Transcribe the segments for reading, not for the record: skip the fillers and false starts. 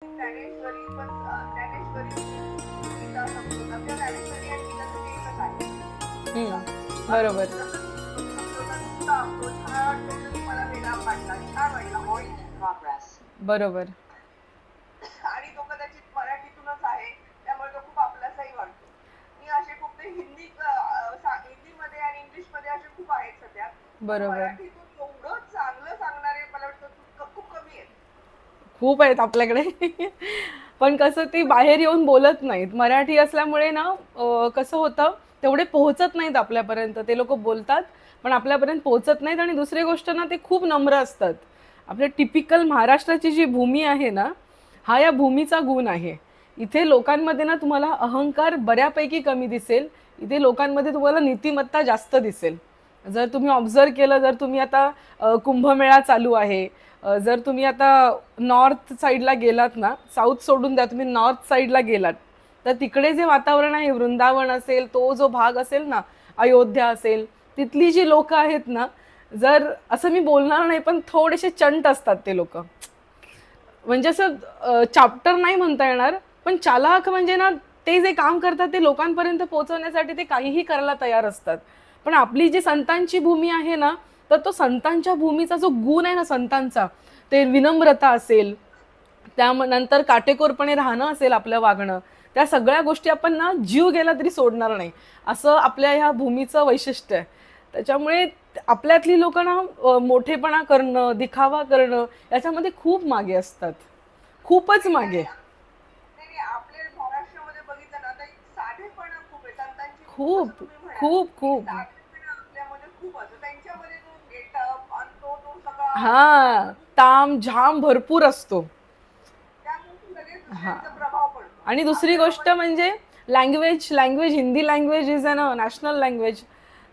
ज्ञानेश्वरी पण ज्ञानेश्वरी गीता संस्कृत किंवा ज्ञानेश्वरी आणि गीताचं ते एकच आहे. बरोबर. मला वेगळा वाटला, छान वाटला. बरोबर. आणि तो कदाचित मराठीतूनच आहे, त्यामुळे तो खूप आपलासाही वाटतो. मी असे खूप हिंदीमध्ये आणि इंग्लिशमध्ये असे खूप आहेत सध्या. बरोबर. मराठीतून एवढं चांगलं सांगणारे मला वाटतं खूप कमी आहेत. खूप आहेत आपल्याकडे. पण कसं ती बाहेर येऊन बोलत नाहीत. मराठी असल्यामुळे ना कसं होतं, तेवढे पोहोचत नाहीत आपल्यापर्यंत. ते लोक बोलतात पण आपल्यापर्यंत पोहोचत नाहीत. आणि दुसरी गोष्ट ना, ते खूप नम्र असतात. आपल्या टिपिकल महाराष्ट्राची जी भूमी आहे ना, हा या भूमीचा गुण आहे. इथे लोकांमध्ये ना तुम्हाला अहंकार बऱ्यापैकी कमी दिसेल. इथे लोकांमध्ये तुम्हाला नीतिमत्ता जास्त दिसेल. जर तुम्ही ऑब्झर्व केलं, जर तुम्ही आता कुंभमेळा चालू आहे, जर तुम्ही आता नॉर्थ साईडला गेलात ना, साऊथ सोडून द्या, तुम्ही नॉर्थ साईडला गेलात तर तिकडे जे वातावरण आहे, वृंदावन असेल, तो जो भाग असेल ना, अयोध्या असेल, तिथली जी लोक आहेत ना, जर असं मी बोलणार नाही पण थोडेसे चंट असतात ते लोक. म्हणजे असं चॅप्टर नाही म्हणता येणार, पण चालाक म्हणजे ना, ते जे काम करतात ते लोकांपर्यंत पोहोचवण्यासाठी ते काहीही करायला तयार असतात. पण आपली जी संतांची भूमी आहे ना, तर तो संतांच्या भूमीचा जो गुण आहे ना संतांचा, ते विनम्रता असेल, त्यानंतर काटेकोरपणे राहणं असेल आपलं वागणं, त्या सगळ्या गोष्टी आपण ना जीव गेला तरी सोडणार नाही, असं आपल्या ह्या भूमीचं वैशिष्ट्य आहे. त्याच्यामुळे आपल्यातली लोक ना मोठेपणा करणं, दिखावा करणं याच्यामध्ये खूप मागे असतात, खूपच मागे. आपल्या महाराष्ट्रामध्ये बघितलं ना, तर साधेपणा खूप आहे संतांची. खूप खूप खूप. आपल्यामध्ये खूप असतं, त्यांच्यामध्ये तो गेटअप आणि तो सगळा हा, ताम झाम भरपूर असतो. हा, प्रभाव पडतो. आणि दुसरी गोष्ट म्हणजे language Hindi language is a national language.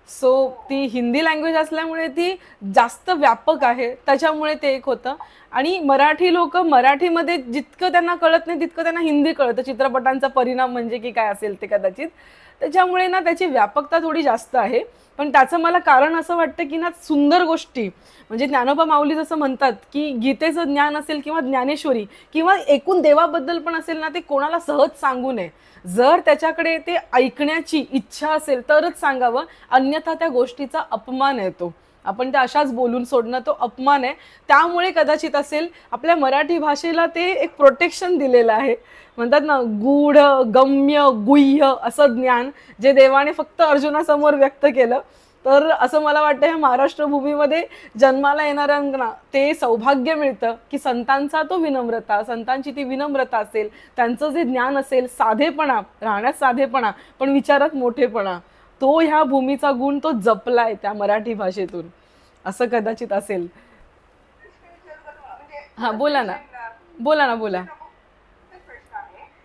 So ती हिंदी लँग्वेज असल्यामुळे ती जास्त व्यापक आहे, त्याच्यामुळे ते एक होतं. आणि मराठी लोक मराठीमध्ये जितकं त्यांना कळत नाही तितकं त्यांना हिंदी कळतं. चित्रपटांचा परिणाम म्हणजे की काय असेल ते कदाचित, त्याच्यामुळे ना त्याची व्यापकता थोडी जास्त आहे. पण त्याचं मला कारण असं वाटतं की ना, सुंदर गोष्टी म्हणजे ज्ञानोबा माऊली जसं म्हणतात की गीतेचं ज्ञान असेल किंवा ज्ञानेश्वरी किंवा एकूण देवाबद्दल पण असेल ना, ते कोणाला सहज सांगू नये. जर त्याच्याकडे ते ऐकण्याची इच्छा असेल तरच सांगावं, अन्यथा त्या गोष्टीचा अपमान येतो. आपण त्या अशाच बोलून सोडणं तो अपमान आहे. त्यामुळे कदाचित असेल आपल्या मराठी भाषेला ते एक प्रोटेक्शन दिलेलं आहे. म्हणतात ना, गूढ गम्य गुह्य असं ज्ञान जे देवाने फक्त अर्जुनासमोर व्यक्त केलं. तर असं मला वाटतं ह्या महाराष्ट्र भूमीमध्ये जन्माला येणाऱ्यांना ते सौभाग्य मिळतं की संतांचा तो विनम्रता, संतांची ती विनम्रता असेल, त्यांचं जे ज्ञान असेल, साधेपणा, राहण्यात साधेपणा पण विचारात मोठेपणा, तो ह्या भूमीचा गुण तो जपलाय त्या मराठी भाषेतून, असं कदाचित असेल. हा, बोला ना, बोला ना, बोला.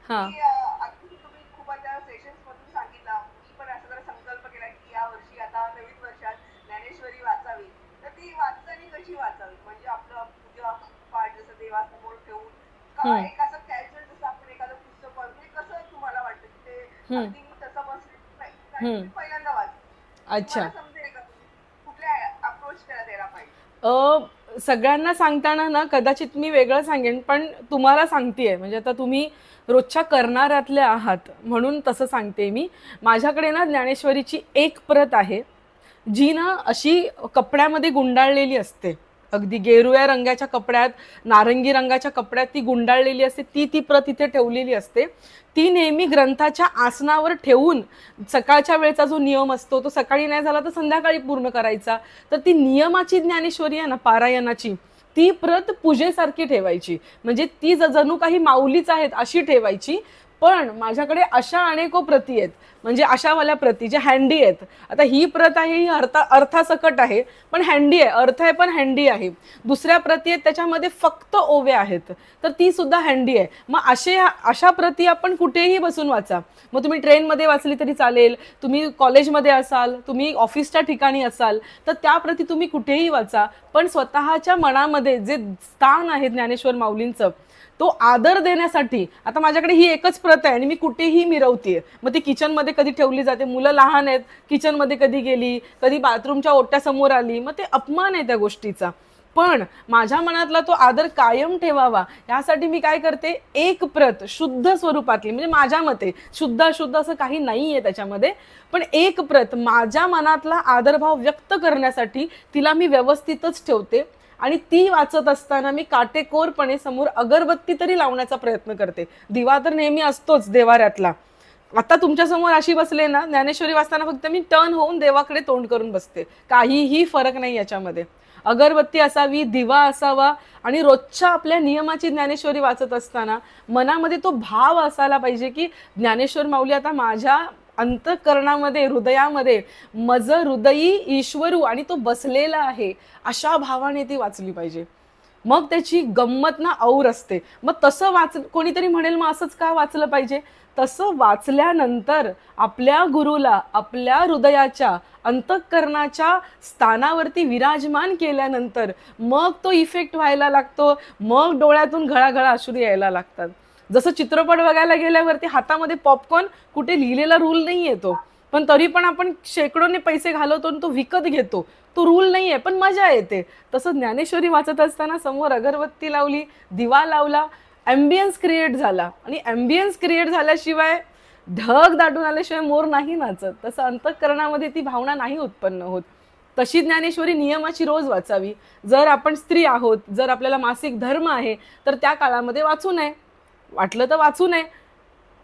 हा, तुम्ही खूप आता सेशन्स मधून सांगितलं, मी पण असं जरा संकल्प केला की या वर्षी आता नवीन वर्षात ज्ञानेश्वरी वाचावी. तर ती वाचताना कशी वाचावी, म्हणजे आपलं पूजा पाठ जसं देवासमोर ठेवून का एक असं कॅज्युअल जसं आपण एखादं पुस्तक वाचतो, कसं तुम्हाला वाटतं की ते अगदी तसं बसलं पहिल्यांदा वाच. अच्छा. समजेल का कुठल्या अप्रोच द्यायला पाहिजे? सगळ्यांना सांगताना ना कदाचित मी वेगळं सांगेन, पण तुम्हाला सांगतेय म्हणजे आता तुम्ही रोजच्या करणाऱ्यातले आहात म्हणून तसं सांगते मी. माझ्याकडे ना ज्ञानेश्वरीची एक प्रत आहे जी ना अशी कपड्यामध्ये गुंडाळलेली असते, अगदी गेरुया रंगाच्या कपड्यात, नारंगी रंगाच्या कपड्यात ती गुंडाळलेली असते. ती प्रत इथे ठेवलेली असते. ती नेहमी ग्रंथाच्या आसनावर ठेवून सकाळच्या वेळेचा जो नियम असतो तो सकाळी नाही झाला तर संध्याकाळी पूर्ण करायचा. तर ती नियमाची ज्ञानेश्वरी आहे ना, पारायणाची, ती प्रत पूजेसारखी ठेवायची. म्हणजे ती जणू काही माऊलीच आहेत अशी ठेवायची. पण माझ्याकडे अशा अनेको प्रती आहेत, म्हणजे अशावाल्या प्रती ज्या हँडी आहेत. आता ही प्रत आहे, ही अर्थासकट आहे पण हँडी आहे, अर्थ आहे पण हँडी आहे. दुसऱ्या प्रती आहेत त्याच्यामध्ये फक्त ओव्या आहेत, तर ती सुद्धा हँडी आहे. मग अशा प्रती आपण कुठेही बसून वाचा. मग तुम्ही ट्रेनमध्ये वाचली तरी चालेल, तुम्ही कॉलेजमध्ये असाल, तुम्ही ऑफिसच्या ठिकाणी असाल, तर त्या प्रती तुम्ही कुठेही वाचा. पण स्वतःच्या मनामध्ये जे स्थान आहे ज्ञानेश्वर माऊलींचं, तो आदर देण्यासाठी आता माझ्याकडे ही एकच प्रत आहे आणि मी कुठेही मिरवतीये. मग ती किचनमध्ये कधी ठेवली जाते, मुलं लहान आहेत, किचनमध्ये कधी गेली, कधी बाथरूमच्या ओट्यासमोर आली, मग ते अपमान आहे त्या गोष्टीचा. पण माझ्या मनातला तो आदर कायम ठेवावा यासाठी मी काय करते, एक प्रत शुद्ध स्वरूपातली, म्हणजे माझ्या मते शुद्ध अशुद्ध असं काही नाहीये त्याच्यामध्ये, पण एक प्रत माझ्या मनातला आदरभाव व्यक्त करण्यासाठी तिला मी व्यवस्थितच ठेवते. आणि ती वाचत असताना मी काटेकोरपणे समोर अगरबत्ती तरी लावण्याचा प्रयत्न करते. दिवा तर नेहमी असतोच देवाऱ्यातला. आता तुमच्यासमोर अशी बसले ना, ज्ञानेश्वरी वाचताना फक्त मी टर्न होऊन देवाकडे तोंड करून बसते, काहीही फरक नाही याच्यामध्ये. अगरबत्ती असावी, दिवा असावा, आणि रोजच्या आपल्या नियमाची ज्ञानेश्वरी वाचत असताना मनामध्ये तो भाव असायला पाहिजे की ज्ञानेश्वर माऊली आता माझ्या अंतःकरणामध्ये, हृदयामध्ये मज हृदयी ईश्वरू आणि तो बसलेला आहे, अशा भावाने ती वाचली पाहिजे. मग त्याची गंमत ना और असते. मग तसं कोणीतरी म्हणेल मग असंच का वाचलं पाहिजे, तसं वाचल्यानंतर आपल्या गुरुला आपल्या हृदयाच्या अंतःकरणाच्या स्थानावरती विराजमान केल्यानंतर मग तो इफेक्ट व्हायला लागतो. मग डोळ्यातून घळाघळा अश्रू यायला लागतात. जसं चित्रपट बघायला गेल्यावरती हातामध्ये पॉपकॉर्न, कुठे लिहिलेला रूल नाही येतो, पण तरी पण आपण शेकडोने पैसे घालवतो आणि तो विकत घेतो. तो रूल नाहीये पण मजा येते. तसं ज्ञानेश्वरी वाचत असताना समोर अगरबत्ती लावली, दिवा लावला, ॲम्बियन्स क्रिएट झाला, आणि ॲम्बियन्स क्रिएट झाल्याशिवाय, ढग दाटून आल्याशिवाय मोर नाही नाचत. तसं अंतःकरणामध्ये ती भावना नाही उत्पन्न होत. तशी ज्ञानेश्वरी नियमाची रोज वाचावी. जर आपण स्त्री आहोत, जर आपल्याला मासिक धर्म आहे, तर त्या काळामध्ये वाचू नये, वाटलं तर वाचू नये.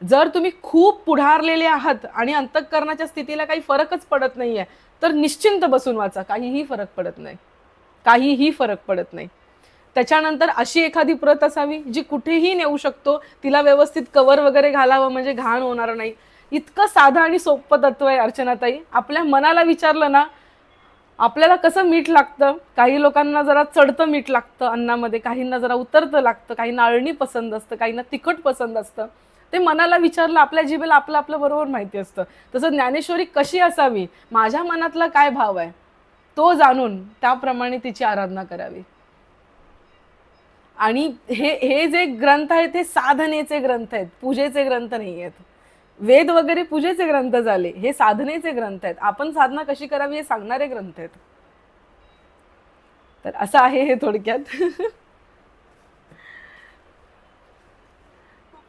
जर तुम्ही खूप पुढारलेले आहात आणि अंतःकरणाच्या स्थितीला काही फरकच पडत नाहीये, तर निश्चिंत बसून वाचा, काहीही फरक पडत नाही, काहीही फरक पडत नाही. त्याच्यानंतर अशी एखादी प्रत असावी जी कुठेही नेऊ शकतो, तिला व्यवस्थित कवर वगैरे घालावं म्हणजे घाण होणार नाही. इतकं साधं आणि सोपं तत्व आहे अर्चनाताई. आपल्या मनाला विचारलं ना, आपल्याला कसं मीठ लागतं, काही लोकांना जरा चढतं मीठ लागतं अन्नामध्ये, काहींना जरा उतरतं लागतं, काहींना अळणी पसंत असतं, काहींना तिखट पसंत असतं. ते मनाला विचारलं, आपल्या जिभेला आपलं आपलं बरोबर माहिती असतं. तसं ज्ञानेश्वरी कशी असावी, माझ्या मनातला काय भाव आहे तो जाणून त्याप्रमाणे तिची आराधना करावी. आणि हे जे ग्रंथ आहेत हे साधनेचे ग्रंथ आहेत, पूजेचे ग्रंथ नाही आहेत. वेद वगैरे पूजेचे ग्रंथ झाले, हे साधनेचे ग्रंथ आहेत. आपण साधना कशी करावी हे सांगणारे ग्रंथ आहेत. तर असं आहे हे थोडक्यात. खूप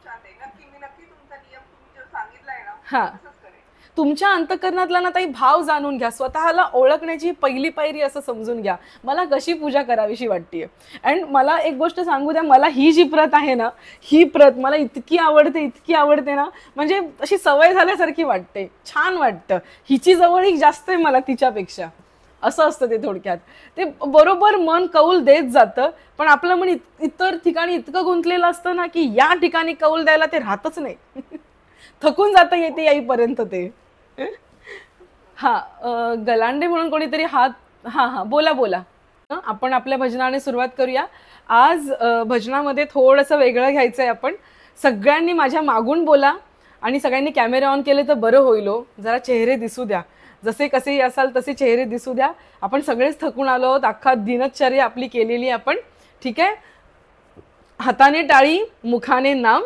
छान आहे. नक्की तुमचा नियम तुम्ही जो सांगितलाय ना, हा, तसंच करेन. तुमच्या अंतःकरणातला ना ताई भाव जाणून घ्या, स्वतःला ओळखण्याची पहिली पायरी असं समजून घ्या, मला कशी पूजा करावीशी वाटतेय. अँड मला एक गोष्ट सांगू द्या, मला ही जी प्रत आहे ना, ही प्रत मला इतकी आवडते ना, म्हणजे अशी सवय झाल्यासारखी वाटते, छान वाटतं. हिची जवळीक जास्त आहे मला तिच्यापेक्षा, असं असतं ते थोडक्यात. ते बरोबर मन कौल देत जातं, पण आपलं मन इतर ठिकाणी इतकं गुंतलेलं असतं ना की या ठिकाणी कौल द्यायला ते राहतच नाही. थकून जातं येते येईपर्यंत ते. हा, गलांडे म्हणून कोणीतरी हात, हा बोला. आपण आपल्या भजनाने सुरुवात करूया. आज भजनामध्ये थोडंसं वेगळं घ्यायचं आहे. आपण सगळ्यांनी माझ्या मागून बोला आणि सगळ्यांनी कॅमेरे ऑन केले तर बरं होईल हो. जरा चेहरे दिसू द्या, जसे कसेही असाल तसे चेहरे दिसू द्या. आपण सगळेच थकून आलो आहोत, अख्खा दिनचर्या आपली केलेली आपण. ठीक आहे, हाताने टाळी, मुखाने नाम.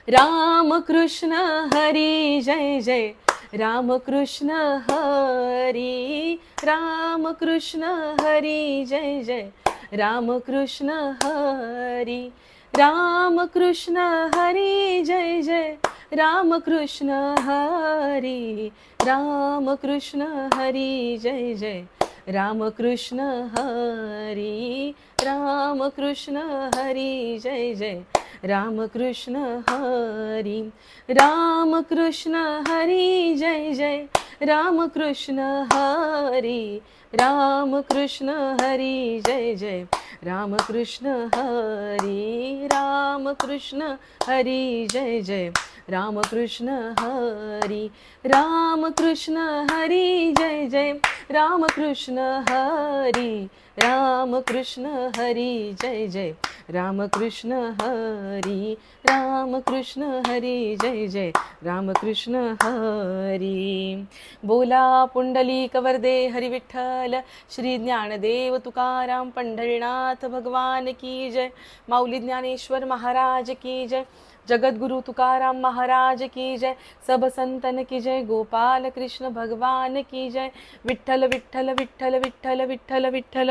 राम कृष्ण हरी जय जय, राम कृष्ण हरी, राम कृष्ण हरी जय जय, राम कृष्ण हरी, राम कृष्ण हरी जय जय, राम कृष्ण हरी, राम कृष्ण हरी जय जय, राम कृष्ण हरी, राम कृष्ण हरी जय जय, राम कृष्ण हरी, राम कृष्ण हरी जय जय, राम कृष्ण हरी, राम कृष्ण हरी जय जय, राम कृष्ण हरी, राम कृष्ण हरी जय जय, राम कृष्ण हरी, राम कृष्ण हरी जय जय, राम कृष्ण हरी, राम कृष्ण हरी जय जय, राम कृष्ण हरी, राम कृष्ण हरी जय जय, राम कृष्ण हरी. बोला पुंडलिक वरदे हरी विठ्ठल, श्री ज्ञानदेव तुकाराम पंढरीनाथ भगवान की जय, माऊली ज्ञानेश्वर महाराज की जय, जगद्गुरु तुकाराम महाराज की जय, सब संतन की जय, गोपाल कृष्ण भगवान की जय. विठ्ठल विठ्ठल विठ्ठल विठ्ठल विठ्ठल विठ्ठल.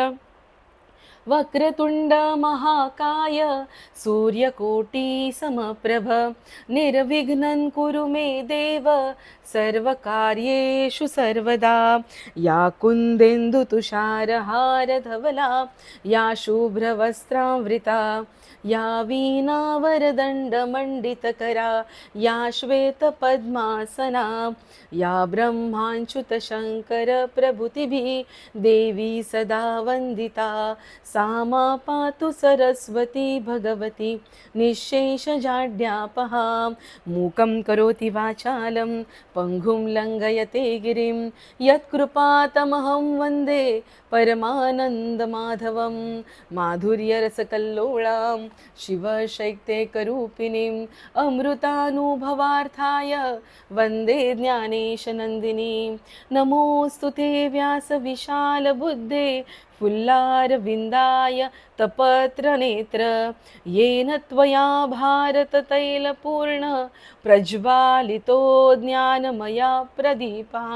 वक्रतुंड महाकाय सूर्यकोटी समप्रभ निर्विघ्नं कुरु मे देव सर्वकार्येषु सर्वदा। या कुन्देन्दु तुषारहार धवला या शुभ्रवस्त्रावृता या वीणावरदण्डमण्डितकरा या श्वेतपद्मासना या ब्रह्माच्युतशङ्कर प्रभृतिभिः देवी सदा वन्दिता। सा मा पातु सरस्वती भगवती निःशेषजाड्यापहा। मूकं करोति वाचालं पङ्गुं लङ्घयते गिरिं यत्कृपातमहं वन्दे परमानन्दमाधवं। माधुर्यरसकल्लोळां शिवशैक्यैकरूपिणीम् अमृतानुभवार्थाय वन्दे ज्ञानेशनन्दिनीं। नमोऽस्तु ते व्यासविशालबुद्धे फुल्लारविन्दाय तपत्रनेत्र येन त्वया भारततैलपूर्ण प्रज्वालितो ज्ञानमया प्रदीपः।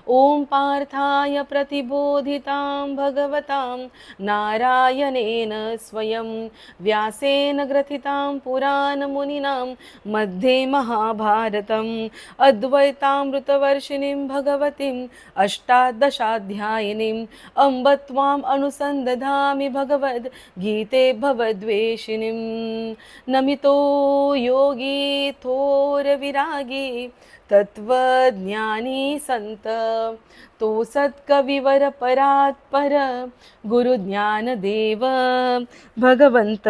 ॐ पार्थाय प्रतिबोधितां भगवतां नारायणेन स्वयं व्यासेन ग्रथितां पुराणमुनिनां मध्ये महाभारतम् अद्वैतामृतवर्षिणीं भगवतीम् अष्टादशाध्यायिनीम् अम्ब त्वाम् अनुसन्दधामि भगवद्गीते भवद्वेषिणीं। नमितो योगी थोरविरागी तत्त्वज्ञानी संत तो सत्कविवर परात्पर गुरुज्ञानदेव भगवंत।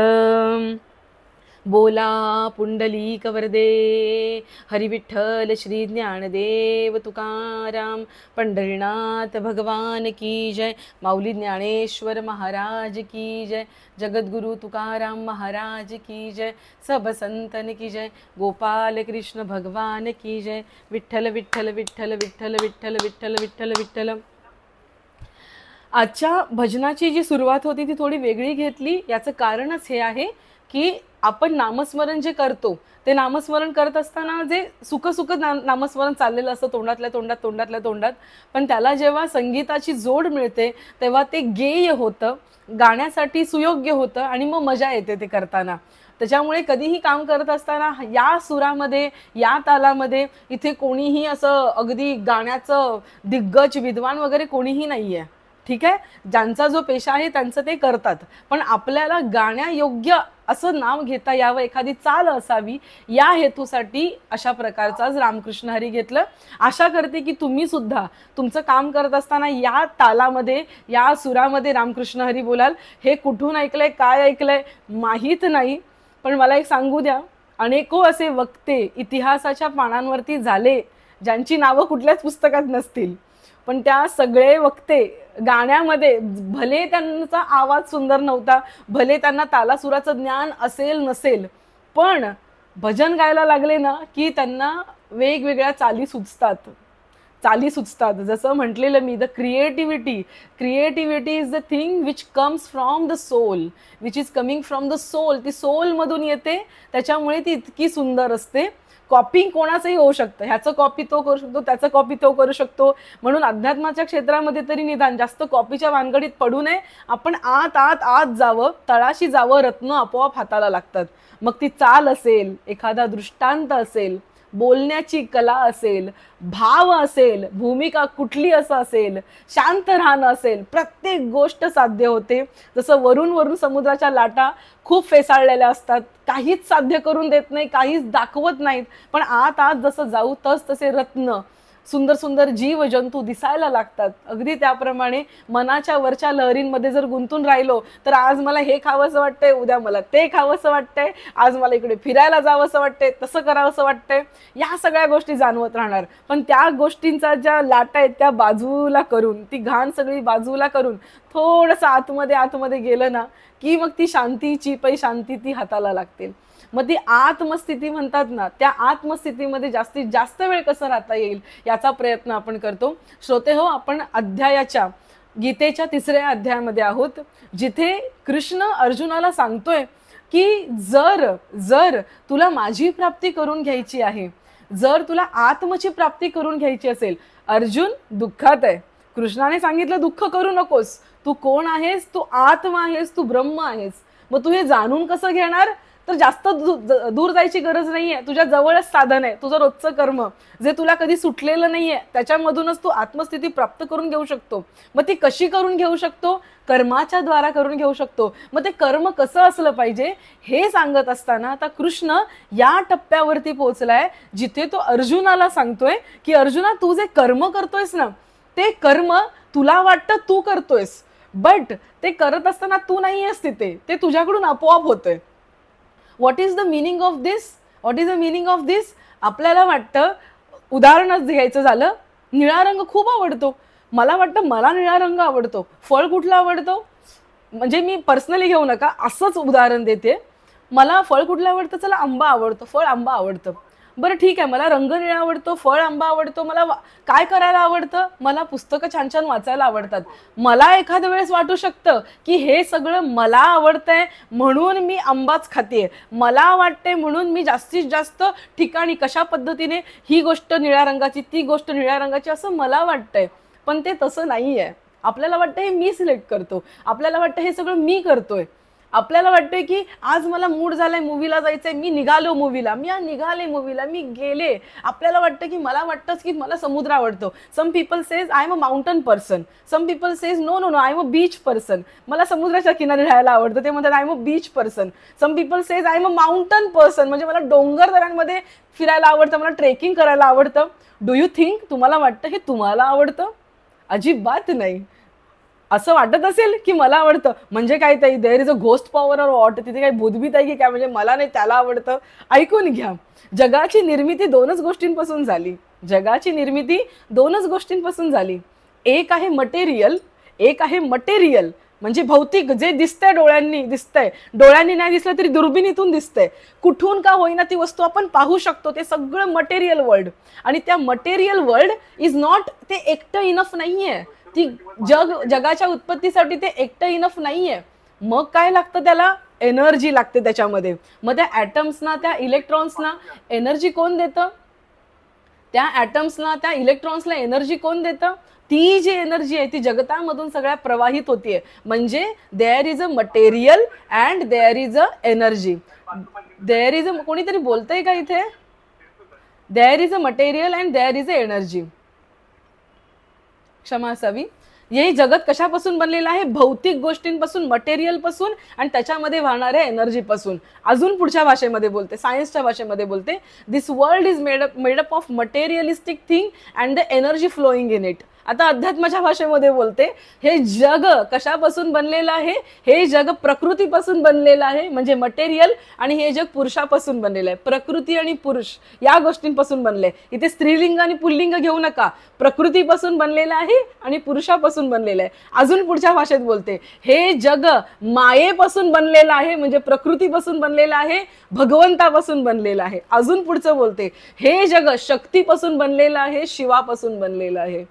बोला पुंडलीक वरदे हरी विठ्ठल श्री ज्ञानदेव तुकाराम पंढरीनाथ भगवान की जय। माऊली ज्ञानेश्वर महाराज की जय। जगद्गुरु तुकाराम महाराज की जय। सब संतन की जय। गोपाल कृष्ण भगवान की जय। विठ्ठल विठ्ठल विठ्ठल विठ्ठल विठ्ठल विठ्ठल विठ्ठल विठ्ठल। आजच्या भजनाची जी सुरुवात होती ती थोडी वेगळी घेतली। याचं कारणच हे आहे की आपण नामस्मरण जे करतो ते नामस्मरण करत असताना जे सुख नामस्मरण चाललेलं असतं तोंडातल्या तोंडात, पण त्याला जेव्हा संगीताची जोड मिळते तेव्हा ते गेय होतं, गाण्यासाठी सुयोग्य होतं आणि मग मजा येते ते करताना। त्याच्यामुळे कधीही काम करत असताना या सुरामध्ये या तालामध्ये इथे कोणीही असं अगदी गाण्याचं दिग्गज विद्वान वगैरे कोणीही नाही आहे, ठीक आहे। ज्यांचा जो पेशा आहे त्यांचं ते करतात, पण आपल्याला गाण्यायोग्य असं नाव घेता यावं, एखादी चाल असावी या हेतूसाठी अशा प्रकारचा आज रामकृष्ण हरी घेतलं। आशा करते की तुम्ही सुद्धा तुमचं काम करत असताना या तालामध्ये या सुरामध्ये रामकृष्ण हरी बोलाल। हे कुठून ऐकलंय काय ऐकलंय माहीत नाही, पण मला एक सांगू द्या, अनेको असे वक्ते इतिहासाच्या पानांवरती झाले ज्यांची नावं कुठल्याच पुस्तकात नसतील, पण त्या सगळे वक्ते गाण्यामध्ये भले त्यांचा आवाज सुंदर नव्हता, भले त्यांना तालासुराचं ज्ञान असेल नसेल, पण भजन गायला लागले ना की त्यांना वेगवेगळ्या चाली सुचतात। जसं म्हटलेलं मी, the creativity is the thing which comes from the soul, which is coming from the soul. ती सोलमधून येते, त्याच्यामुळे ती इतकी सुंदर असते। कॉपिंग कोणाचंही होऊ शकतं, ह्याचं कॉपी तो करू शकतो, त्याचं कॉपी तो करू शकतो। म्हणून अध्यात्माच्या क्षेत्रामध्ये तरी निदान जास्त कॉपीच्या भानगडीत पडू नये। आपण आत जावं, तळाशी जावं, रत्न आपोआप हाताला लागतात। मग ती चाल असेल, एखादा दृष्टांत असेल, बोलण्याची कला असेल, भाव असेल, भूमिका कुठली असं असेल, शांत राहणं असेल, प्रत्येक गोष्ट साध्य होते। जसं वरून समुद्राच्या लाटा खूप फेसाळलेल्या असतात, काहीच साध्य करून देत नाही, काहीच दाखवत नाहीत, पण आत जसं जाऊ तसे रत्न सुंदर जीव जंतू दिसायला लागतात। अगदी त्याप्रमाणे मनाच्या वरच्या लहरींमध्ये जर गुंतून राहिलो तर आज मला हे खावंसं वाटतंय, उद्या मला ते खावंसं वाटतंय, आज मला इकडे फिरायला जावंसं वाटतंय, तसं करावंसं वाटतंय, या सगळ्या गोष्टी जाणवत राहणार। पण त्या गोष्टींचा ज्या लाटा आहेत त्या बाजूला करून, ती घाण सगळी बाजूला करून थोडंसं आतमध्ये गेलं ना की मग ती शांती ती हाताला लागते। मग ती आत्मस्थिती म्हणतात ना, त्या आत्मस्थितीमध्ये जास्तीत जास्त वेळ कसं राहता येईल याचा प्रयत्न आपण करतो। श्रोते हो, आपण गीतेच्या 3ऱ्या अध्यायामध्ये आहोत, जिथे कृष्ण अर्जुनाला सांगतोय की जर तुला माझी प्राप्ती करून घ्यायची आहे, जर तुला आत्मची प्राप्ती करून घ्यायची असेल, अर्जुन दुःखात आहे, कृष्णाने सांगितलं दुःख करू नकोस, तू कोण आहेस, तू आत्मा आहेस, तू ब्रह्म आहेस. मग तू हे जाणून कसं घेणार, तर जास्त दूर जायची गरज नाहीये, तुझ्या जवळच साधन आहे, तुझं रोजचं कर्म जे तुला कधी सुटलेलं नाहीये, त्याच्यामधूनच तू आत्मस्थिती प्राप्त करून घेऊ शकतो. मग ती कशी करून घेऊ शकतो, कर्माच्या द्वारा करून घेऊ शकतो. मग ते कर्म कसं असलं पाहिजे हे सांगत असताना आता कृष्ण या टप्प्यावरती पोहोचलाय जिथे तो अर्जुनाला सांगतोय की अर्जुना, तू जे कर्म करतोयस ना, ते कर्म तुला वाटतं तू करतोयस, बट ते करत असताना तू नाही आहेस तिथे, ते तुझ्याकडून आपोआप होतंय. What is the meaning of this, what is the meaning of this. आपल्याला वाटतं, उदाहरणच घ्यायचं झालं, निळा रंग खूप आवडतो, मला वाटतं मला निळा रंग आवडतो, फळ कुठलं आवडतो, म्हणजे मी पर्सनली घेऊ नका, असंच उदाहरण देते, मला फळ कुठलं आवडतं, चला आंबा आवडतो, फळ आंबा आवडतं. बरं ठीक आहे, मला रंग निळा आवडतो, फळ आंबा आवडतो, मला काय करायला आवडतं, मला पुस्तकं छान छान वाचायला आवडतात. मला एखाद्या वेळेस वाटू शकतं की हे सगळं मला आवडतंय म्हणून मी आंबाच खातेय, मला वाटतंय म्हणून मी जास्तीत जास्त ठिकाणी कशा पद्धतीने ही गोष्ट निळ्या रंगाची, ती गोष्ट निळ्या रंगाची, असं मला वाटतंय. पण ते तसं नाही आहे. आपल्याला वाटतं हे मी सिलेक्ट करतो, आपल्याला वाटतं हे सगळं मी करतोय, आपल्याला वाटतंय की आज मला मूड झालाय मूवीला जायचंय, मी निघालो मूवीला, मी निघाले मूवीला, मी गेले. आपल्याला वाटतं की मला वाटतंच की मला समुद्र आवडतो. Some people says I am a mountain person, some people says no no no I am a beach person. मला समुद्राच्या किनारी राहायला आवडतं, ते म्हणतात I am a beach person. Some people says I am a mountain person, म्हणजे मला डोंगर दऱ्यांमध्ये फिरायला आवडतं, मला ट्रेकिंग करायला आवडतं. डू यू थिंक तुम्हाला वाटतं हे तुम्हाला आवडतं? अजिबात नाही. असं वाटत असेल की मला आवडतं म्हणजे काय, ताई there is a ghost power और वॉट, तिथे काही भूतभीत आहे की काय, म्हणजे मला नाही त्याला आवडतं. ऐकून घ्या, जगाची निर्मिती दोनच गोष्टींपासून झाली, जगाची निर्मिती दोनच गोष्टींपासून झाली. एक आहे मटेरियल, एक आहे मटेरियल म्हणजे भौतिक, जे दिसतंय डोळ्यांनी, दिसतंय, डोळ्यांनी नाही दिसलं तरी दुर्बिणीतून दिसतंय, कुठून का होईना ती वस्तू आपण पाहू शकतो, ते सगळं मटेरियल वर्ल्ड. आणि त्या मटेरियल वर्ल्ड इज नॉट, ते एकटं इनफ नाहीये, ती जगाच्या उत्पत्तीसाठी ते एकटं इनफ नाहीये. मग काय लागतं त्याला, एनर्जी लागते त्याच्यामध्ये. मग त्या ॲटम्सना, त्या इलेक्ट्रॉन्सना एनर्जी कोण देतं, त्या ॲटम्सना, त्या इलेक्ट्रॉन्सला एनर्जी कोण देतं, ती जी एनर्जी आहे ती जगतामधून सगळ्या प्रवाहित होतीये. म्हणजे there is a material and there is a energy. There is a, कोणीतरी बोलतंय का इथे, there is a material and there is a energy. क्षमा असावी. हे जगत कशापासून बनलेलं आहे, भौतिक गोष्टींपासून, मटेरियल पासून आणि त्याच्यामध्ये वाहणाऱ्या एनर्जी पासून. अजून पुढच्या भाषेमध्ये बोलते, सायन्सच्या भाषेमध्ये बोलते, this world is made up of materialistic thing and the energy flowing in it. आता अध्यात्माच्या भाषेमध्ये बोलते, हे जग कशापासून बनलेलं आहे, हे जग प्रकृतीपासून बनलेलं आहे, म्हणजे मटेरियल, आणि हे जग पुरुषापासून बनलेलं आहे. प्रकृती आणि पुरुष या गोष्टींपासून बनले. इथे स्त्रीलिंग आणि पुल्लिंग घेऊ नका, प्रकृतीपासून बनलेलं आहे आणि पुरुषापासून बनलेलं आहे. अजून पुढच्या भाषेत बोलते, हे जग मायेपासून बनलेलं आहे, म्हणजे प्रकृतीपासून बनलेलं आहे, भगवंतापासून बनलेलं आहे. अजून पुढचं बोलते, हे जग शक्तीपासून बनलेलं आहे, शिवापासून बनलेलं आहे.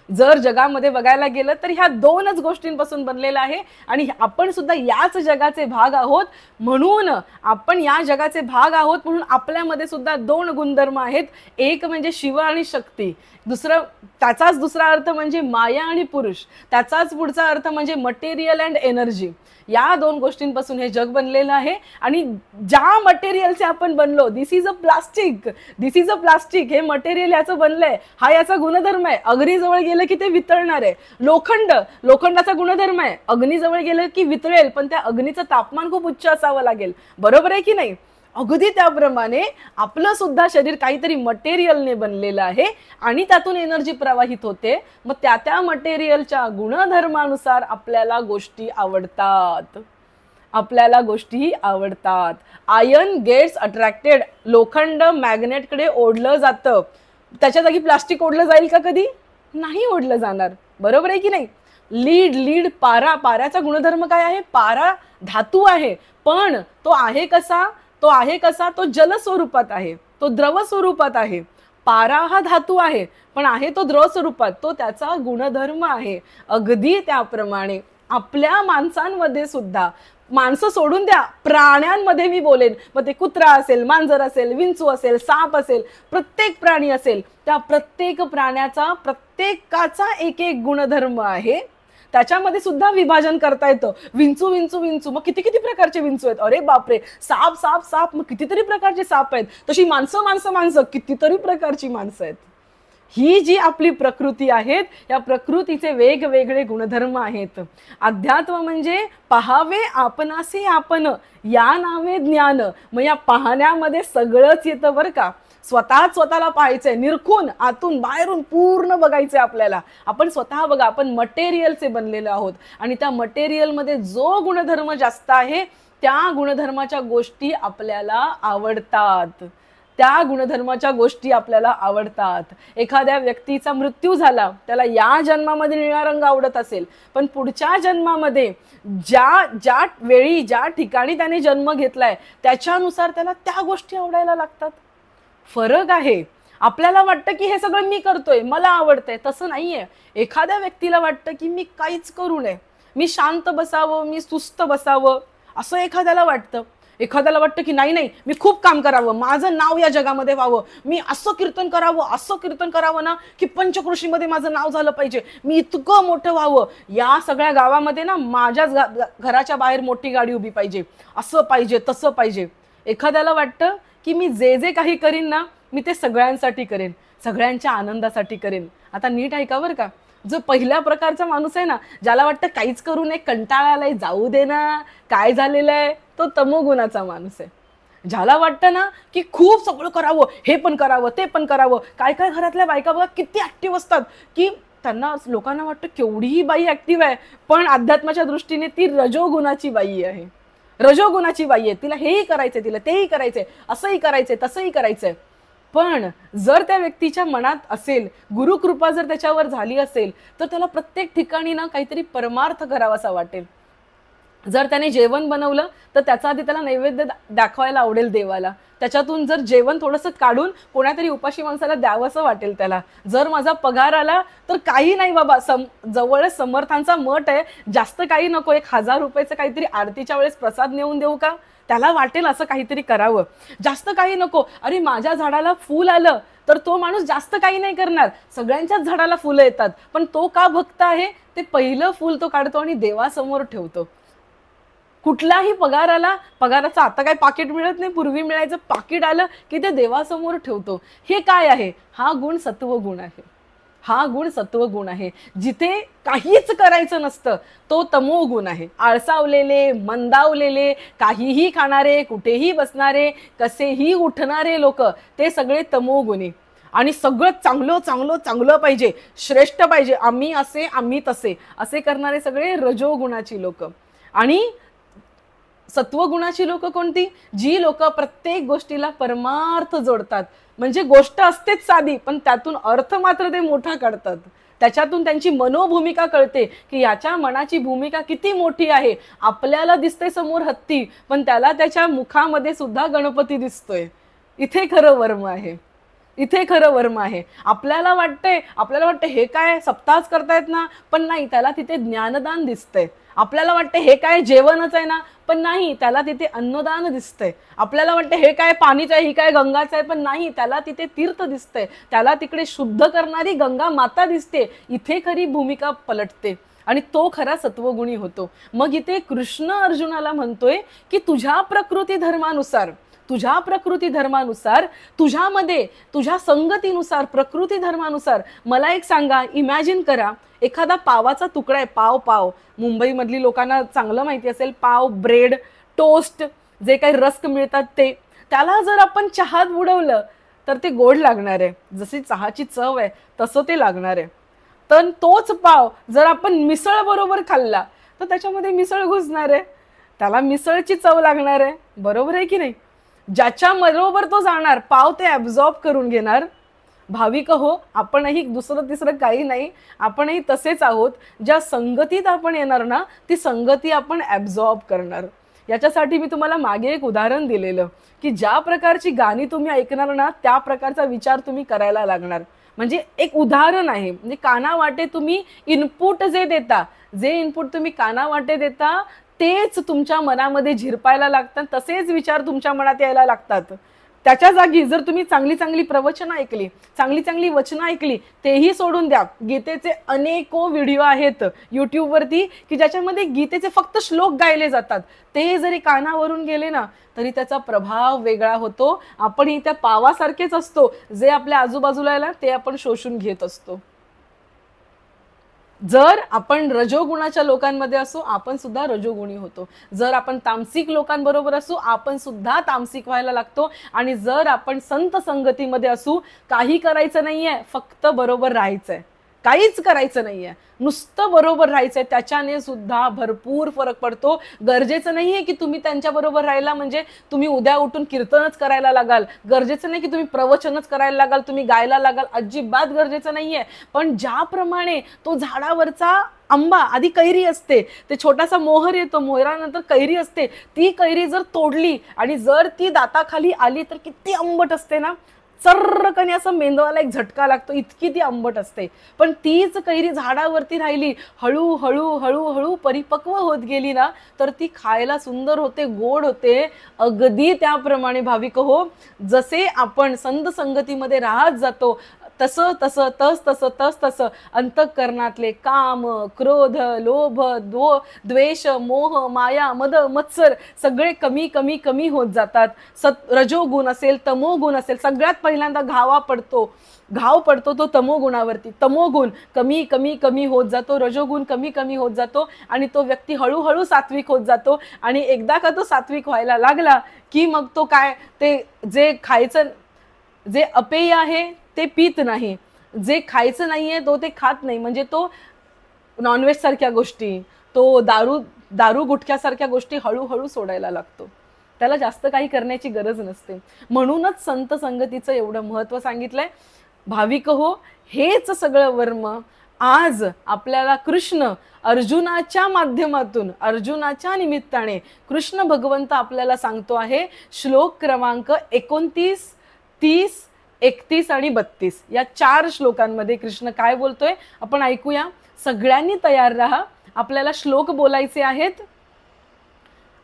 जर जगामध्ये बघायला गेलं तर ह्या दोनच गोष्टींपासून बनलेलं आहे आणि आपण सुद्धा याच जगाचे भाग आहोत. म्हणून आपण या जगाचे भाग आहोत म्हणून आपल्यामध्ये सुद्धा दोन गुणधर्म आहेत, एक म्हणजे शिव आणि शक्ती, दुसरं त्याचाच दुसरा अर्थ म्हणजे माया आणि पुरुष, त्याचाच पुढचा अर्थ म्हणजे मटेरियल अँड एनर्जी. या दोन गोष्टींपासून हे जग बनलेलं आहे. आणि ज्या मटेरियलचे आपण बनलो, this is a plastic, this is a plastic, हे मटेरियल याचं बनलंय, हा याचा गुणधर्म आहे, अग्नीजवळ गेलं की ते वितळणार आहे. लोखंड, लोखंडाचा गुणधर्म आहे, अग्नीजवळ गेलं की वितळेल, पण त्या अग्नीचं तापमान खूप उच्च असावं लागेल. बरोबर आहे की नाही? अगदी त्याप्रमाणे आपलं सुद्धा शरीर काहीतरी मटेरियलने बनलेलं आहे आणि त्यातून एनर्जी प्रवाहित होते. मग त्या मटेरियलच्या गुणधर्मानुसार आपल्याला गोष्टी आवडतात, आपल्याला गोष्टी आवडतात. आयर्न गेट्स अट्रॅक्टेड, लोखंड मॅग्नेटकडे ओढलं जातं, त्याच्या जागी प्लास्टिक ओढलं जाईल का कधी? नाही ओढलं जाणार. बरोबर आहे की नाही? लीड, लीड, पारा, पाऱ्याचा गुणधर्म काय आहे? पारा धातू आहे, पण तो आहे कसा? तो आहे कसा? तो जल स्वरूपात आहे, तो द्रव स्वरूपात आहे. पारा हा धातू आहे पण आहे तो द्रव स्वरूपात, तो त्याचा गुणधर्म आहे. अगदी त्याप्रमाणे आपल्या माणसांमध्ये सुद्धा माणसं सोडून द्या, प्राण्यांमध्ये मी बोलेन. मग ते कुत्रा असेल, मांजर असेल, विंचू असेल, साप असेल, प्रत्येक प्राणी असेल, त्या प्रत्येक प्राण्याचा प्रत्येकाचा एक एक गुणधर्म आहे. त्याच्यामध्ये सुद्धा विभाजन करता येतं. विंचू विंचू विंचू, मग किती किती प्रकारचे विंचू आहेत, अरे बापरे. साप साप साप, मग कितीतरी प्रकारचे साप आहेत. तशी माणसं माणसं माणसं, कितीतरी प्रकारची माणसं आहेत. ही जी आपली प्रकृती आहेत, या प्रकृतीचे वेगवेगळे गुणधर्म आहेत. अध्यात्म म्हणजे पाहावे आपणासे आपण, या नावे ज्ञान. मग या पाहण्यामध्ये सगळंच येतं बरं का. स्वतःला पाहायचंय, निरखून आतून बाहेरून पूर्ण बघायचंय आपल्याला. आपण स्वतः बघा, आपण मटेरियलचे बनलेलो आहोत आणि त्या मटेरियलमध्ये जो गुणधर्म जास्त आहे त्या गुणधर्माच्या गोष्टी आपल्याला आवडतात. त्या गुणधर्माच्या गोष्टी आपल्याला आवडतात. एखाद्या व्यक्तीचा मृत्यू झाला, त्याला या जन्मामध्ये निळा रंग आवडत असेल, पण पुढच्या जन्मामध्ये ज्या वेळी ज्या ठिकाणी त्याने जन्म घेतलाय त्याच्यानुसार त्याला त्या गोष्टी आवडायला लागतात. फरक आहे. आपल्याला वाटतं की हे सगळं मी करतोय, मला आवडतंय, तसं नाहीये. एखाद्या व्यक्तीला वाटतं की मी काहीच करू नये, मी शांत बसावं, मी सुस्त बसावं, असं एखाद्याला वाटतं. एखाद्याला वाटतं की नाही नाही, मी खूप काम करावं, माझं नाव या जगामध्ये व्हावं, मी असं कीर्तन करावं ना की पंचक्रोशीमध्ये माझं नाव झालं पाहिजे, मी इतकं मोठं व्हावं, या सगळ्या गावामध्ये ना माझ्याच घराच्या बाहेर मोठी गाडी उभी पाहिजे, असं पाहिजे तसं पाहिजे. एखाद्याला वाटतं की मी जे जे काही करीन ना, मी ते सगळ्यांसाठी करेन, सगळ्यांच्या आनंदासाठी करेन. आता नीट ऐका बरं का. जो पहिल्या प्रकारचा माणूस आहे ना, ज्याला वाटतं काहीच करू नये, कंटाळा आलाय, जाऊ दे ना, काय झालेलं आहे, तो तमोगुणाचा माणूस आहे. ज्याला वाटतं ना की खूप सगळं करावं, हे पण करावं, ते पण करावं. काय काय घरातल्या बायका बघा किती ऍक्टिव्ह असतात, की त्यांना लोकांना वाटतं केवढीही बाई ऍक्टिव्ह आहे, पण अध्यात्माच्या दृष्टीने ती रजोगुणाची बाई आहे. रजोगुणाची बाई आहे. तिला हेही करायचंय, तिला तेही करायचंय, असंही करायचंय, तसंही करायचंय. पण जर त्या व्यक्तीच्या मनात असेल, गुरुकृपा जर त्याच्यावर झाली असेल, तर त्याला प्रत्येक ठिकाणी ना काहीतरी परमार्थ करावासा वाटेल. जर त्याने जेवण बनवलं तर त्याचा आधी त्याला नैवेद्य दाखवायला आवडेल देवाला. त्याच्यातून जर जेवण थोडंसं काढून कोणातरी उपाशी माणसाला द्यावंसं वाटेल त्याला. जर माझा पगार आला तर काही नाही बाबा, जवळच समर्थांचा मठ आहे, जास्त काही नको, 1000 रुपयाचं काहीतरी आरतीच्या वेळेस प्रसाद नेऊन देऊ का, त्याला वाटेल असं काहीतरी करावं. जास्त काही नको, अरे माझ्या झाडाला फूल आलं तर तो माणूस जास्त काही नाही करणार, सगळ्यांच्याच झाडाला फुलं येतात, पण तो का भक्त आहे, ते पहिलं फूल तो काढतो आणि देवासमोर ठेवतो. कुठलाही पगार आला, पगाराचं आता काय पाकिट मिळत नाही, पूर्वी मिळायचं, पाकिट आलं की ते देवासमोर ठेवतो. हे काय आहे, हा गुण सत्वगुण आहे. हा गुण सत्वगुण आहे. जिथे काहीच करायचं नसतं तो तमोगुण आहे. आळसावलेले, मंदावलेले, काहीही खाणारे, कुठेही बसणारे, कसेही उठणारे लोक, ते सगळे तमोगुणी. आणि सगळं चांगलं चांगलं चांगलं पाहिजे, श्रेष्ठ पाहिजे, आम्ही असे आम्ही तसे, असे करणारे सगळे रजोगुणाची लोक. आणि सत्वगुणाची लोक कोणती, जी लोक प्रत्येक गोष्टीला परमार्थ जोडतात. म्हणजे गोष्ट असतेच साधी, पण त्यातून अर्थ मात्र ते मोठा काढतात. त्याच्यातून त्यांची मनोभूमिका कळते की याच्या मनाची भूमिका किती मोठी आहे. आपल्याला दिसते समोर हत्ती, पण त्याला त्याच्या मुखामध्ये सुद्धा गणपती दिसतोय. इथे खरं वर्म आहे, इथे खरं वर्म आहे. आपल्याला वाटतं हे काय सप्ताहच करतायत ना, पण नाही, त्याला तिथे ज्ञानदान दिसतंय. आपल्याला वाटतं हे काय जेवणच आहे ना, पण नाही, त्याला तिथे अन्नदान दिसतंय. आपल्याला वाटतं हे काय पाणीच आहे, ही काय गंगाच आहे, पण नाही, त्याला तिथे तीर्थ दिसतंय. त्याला तिकडे शुद्ध करणारी गंगा माता दिसते. इथे खरी भूमिका पलटते आणि तो खरा सत्वगुणी होतो. मग इथे कृष्ण अर्जुनाला म्हणतोय की तुझ्या प्रकृती धर्मानुसार, तुझ्यामध्ये, तुझ्या संगतीनुसार, प्रकृती धर्मानुसार मला एक सांगा. इमॅजिन करा, एखादा पावाचा तुकडा आहे, पाव, मुंबईमधली लोकांना चांगलं माहिती असेल, पाव, ब्रेड, टोस्ट, जे काही रस्क मिळतात ते, त्याला जर आपण चहात बुडवलं तर ते गोड लागणार आहे. जशी चहाची चव आहे तसं ते लागणार आहे. तर तोच पाव जर आपण मिसळ बरोबर खाल्ला तर त्याच्यामध्ये मिसळ घुसणार आहे, त्याला मिसळची चव लागणार आहे. बरोबर आहे की नाही. ज्याच्या बरोबर तो जाणार, पाव ते ॲब्झॉर्ब करून घेणार. भाविक हो, आपणही दुसरं तिसरं काही नाही, आपणही तसेच आहोत. ज्या संगतीत आपण येणार ना, ती संगती आपण ॲब्झॉर्ब करणार. याच्यासाठी मी तुम्हाला मागे एक उदाहरण दिलेलं की ज्या प्रकारची गाणी तुम्ही ऐकणार ना, त्या प्रकारचा विचार तुम्ही करायला लागणार. म्हणजे एक उदाहरण आहे. म्हणजे कानावाटे तुम्ही इनपुट जे देता, जे इनपुट तुम्ही कानावाटे देता, तेच तुमच्या मनामध्ये झिरपायला लागतात, तसेच विचार तुमच्या मनात यायला लागतात. त्याच्या जागी जर तुम्ही चांगली चांगली प्रवचनं ऐकली, चांगली चांगली वचनं ऐकली, तेही सोडून द्या. गीतेचे अनेको व्हिडिओ आहेत यूट्यूबवरती की ज्याच्यामध्ये गीतेचे फक्त श्लोक गायले जातात. ते जरी कानावरून गेले ना तरी त्याचा प्रभाव वेगळा होतो. आपणही त्या पावासारखेच असतो, जे आपल्या आजूबाजूला आहे ते आपण शोषून घेत असतो. जर आपण रजोगुणाच्या लोकांमध्ये असू, आपण सुद्धा रजोगुणी होतो. जर आपण तामसिक लोकांबरोबर असू, आपण सुद्धा तामसिक व्हायला लागतो. आणि जर आपण संत संगतीमध्ये असू, काही करायचं नाहीये, फक्त बरोबर राहायचंय, काहीच करायचं नाहीये, नुसतं बरोबर राहायचंय, त्याच्याने सुद्धा भरपूर फरक पडतो. गरजेचं नाहीये की तुम्ही त्यांच्याबरोबर राहिला म्हणजे तुम्ही उद्या उठून कीर्तनच करायला लागाल, गरजेचं नाही की तुम्ही प्रवचनच करायला लागाल, तुम्ही गायला लागाल, अजिबात गरजेचं नाहीये. पण ज्याप्रमाणे तो झाडावरचा आंबा आधी कैरी असते, ते छोटासा मोहर येतो, मोहरानंतर कैरी असते, ती कैरी जर तोडली आणि जर ती दाताखाली आली तर किती आंबट असते ना, चर्रकने असं मेंदवाला एक झटका लागतो, इतकी ती आंबट असते. पण तीच कैरी झाडावरती राहिली, हळूहळू हळूहळू परिपक्व होत गेली ना तर ती खायला सुंदर होते, गोड होते. अगदी त्याप्रमाणे भाविक हो, जसे आपण संत संगतीमध्ये राहत जातो तसं तसं तस तसं तस तसं अंतःकरणातले काम, क्रोध, लोभ, द्वेष, मोह, माया, मद, मत्सर सगळे कमी कमी कमी होत जातात. रजोगुण असेल, तमोगुण असेल, सगळ्यात पहिल्यांदा घाव पडतो तो तमोगुणावरती. तमोगुण कमी कमी कमी होत जातो, रजोगुण कमी कमी होत जातो आणि तो व्यक्ती हळूहळू सात्विक होत जातो. आणि एकदा का तो सात्विक व्हायला लागला की मग तो काय, ते जे खायचं, जे अपेय आहे ते पीत नाही, जे खायचं नाहीये तो ते खात नाही. म्हणजे तो नॉनव्हेज सारख्या गोष्टी, तो दारू गुटख्यासारख्या गोष्टी हळूहळू सोडायला लागतो. त्याला जास्त काही करण्याची गरज नसते. म्हणूनच संत संगतीचं एवढं महत्त्व सांगितलंय. भाविक हो, हेच सगळं वर्म आज आपल्याला कृष्ण अर्जुनाच्या माध्यमातून, अर्जुनाच्या निमित्ताने कृष्ण भगवंत आपल्याला सांगतो आहे. श्लोक क्रमांक 29, 30, 31 आणि 32 या 4 श्लोकांमध्ये कृष्ण काय बोलतोय आपण ऐकूया. सगळ्यांनी तयार राहा, आपल्याला श्लोक बोलायचे आहेत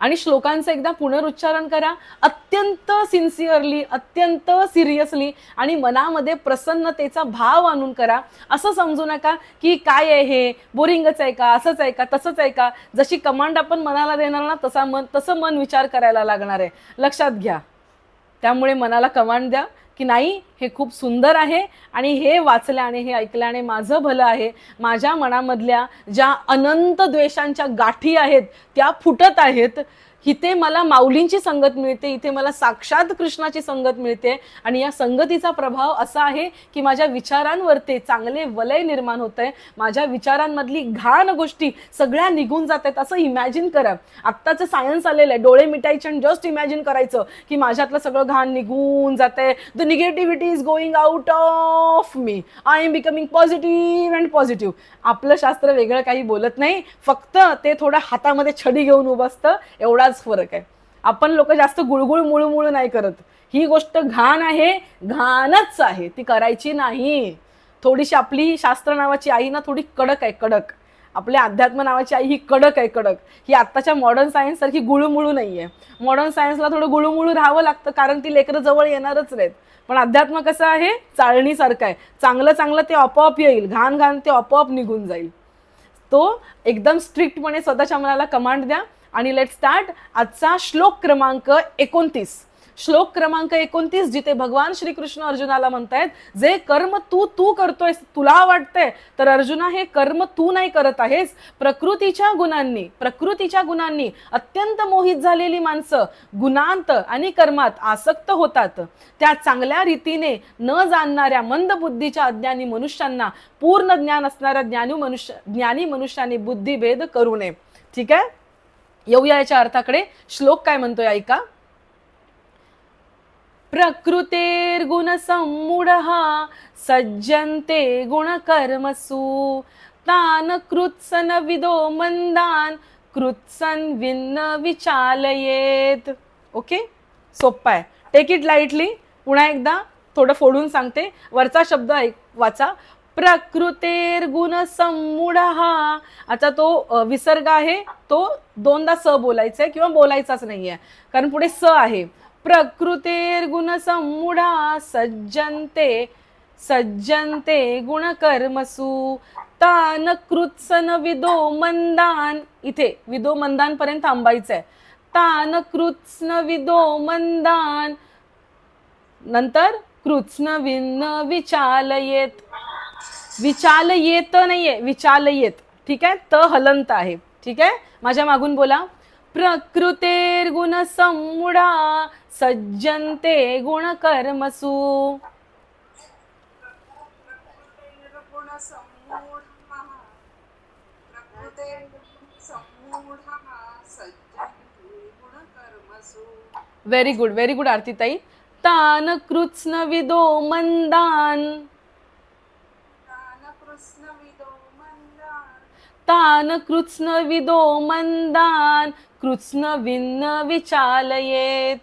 आणि श्लोकांचं एकदा पुनरुच्चारण करा, अत्यंत सिन्सिअरली, अत्यंत सिरियसली आणि मनामध्ये प्रसन्नतेचा भाव आणून करा. असं समजू नका की काय आहे हे, बोरिंगच आहे का, असंच आहे का, तसंच आहे का. जशी कमांड आपण मनाला देणार ना तसं मन विचार करायला लागणार आहे, लक्षात घ्या. त्यामुळे मनाला कमांड द्या की नाही, हे खूप सुंदर आहे आणि हे वाचल्याने, हे ऐकल्याने माझं भलं आहे. माझ्या मनामधल्या ज्या अनंत द्वेषांच्या गाठी आहेत त्या फुटत आहेत. इथे मला माऊलींची संगत मिळते, इथे मला साक्षात कृष्णाची संगत मिळते आणि या संगतीचा प्रभाव असा आहे की माझ्या विचारांवरती चांगले वलय निर्माण होत आहे. माझ्या विचारांमधली घाण गोष्टी सगळ्या निघून जात आहेत. असं इमॅजिन करा. आत्ताचं सायन्स आलेलं आहे, डोळे मिटायचे आणि जस्ट इमॅजिन करायचं की माझ्यातलं सगळं घाण निघून जात आहे. The negativity is going out of me, I am becoming positive and positive. आपलं शास्त्र वेगळं काही बोलत नाही, फक्त ते थोडं हातामध्ये छडी घेऊन उभं असतं, एवढाच फरक आहे. आपण लोक जास्त गुळगुळ मुळमुळ नाही करत. ही गोष्ट घाण आहे, घाणच आहे, ती करायची नाही. थोडीशी आपली शास्त्र नावाची आई ना थोडी कडक आहे, कडक. आपल्या अध्यात्म नावाची आई ही कडक आहे, कडक. ही आत्ताच्या मॉडर्न सायन्स सारखी गुळमुळू नाहीये. मॉडर्न सायन्सला थोडं गुळमुळू राहावं लागतं कारण ती लेकरं जवळ येणारच नाहीत. पण अध्यात्म कसं आहे, चाळणीसारखं आहे. चांगलं चांगलं ते आपोआप येईल, घाण घाण ते आपोआप निघून जाईल. तो एकदम स्ट्रिक्टपणे स्वतःच्या मनाला कमांड द्या. आणि लेट स्टार्ट आजचा श्लोक क्रमांक 29. श्लोक क्रमांक 29 जिथे भगवान श्रीकृष्ण अर्जुनाला म्हणतायत, जे कर्म तू करतोयस, तुला वाटतंय तर अर्जुना हे कर्म तू नाही करत आहेस. प्रकृतीच्या गुणांनी अत्यंत मोहित झालेली माणसं गुणांत आणि कर्मात आसक्त होतात. त्या चांगल्या रीतीने न जाणणाऱ्या मंद बुद्धीच्या अज्ञानी मनुष्यांना पूर्ण ज्ञान असणाऱ्या ज्ञानी मनुष्याने बुद्धिभेद करू नये. ठीक आहे, येऊया याच्या अर्थाकडे. श्लोक काय म्हणतोय ऐका. प्रकृतेर्गुण सम्मूढः सज्जन्ते गुणकर्मसु तान कृत्सन विदो मंदान कृत्सन विन्न विचालयेत. ओके, सोप्पा आहे, टेक इट लाईटली. पुन्हा एकदा थोडं फोडून सांगते. वरचा शब्द वाचा. प्रकृतेर्गुण सम्मूढः. आता तो विसर्ग आहे, तो दोनदा स बोलायचा आहे किंवा बोलायचाच नाहीये, कारण पुढे स आहे. प्रकृतेर्गुण सम्मूढा सज्जन्ते सज्जन्ते गुणकर्मसु तान कृत्सन विदो मंदान. इथे विदो मंदान पर्यंत थांबायचं आहे. तान कृत्स्न विदो मंदान, नंतर कृत्स्न विन्न विचालयेत. विचालयेत नाहीये, विचालयेत. ठीक आहे, त हलंत आहे. ठीक आहे, माझ्या मागून बोला. प्रकृतेर्गुण सम्मूढा सज्जन्ते गुणकर्मसु. व्हेरी गुड, व्हेरी गुड आरतीताई. तान कृत्स्न विदो मंदान. तान कृत्स्न विदो मंदान कृत्स्न विन्न विचालयेत.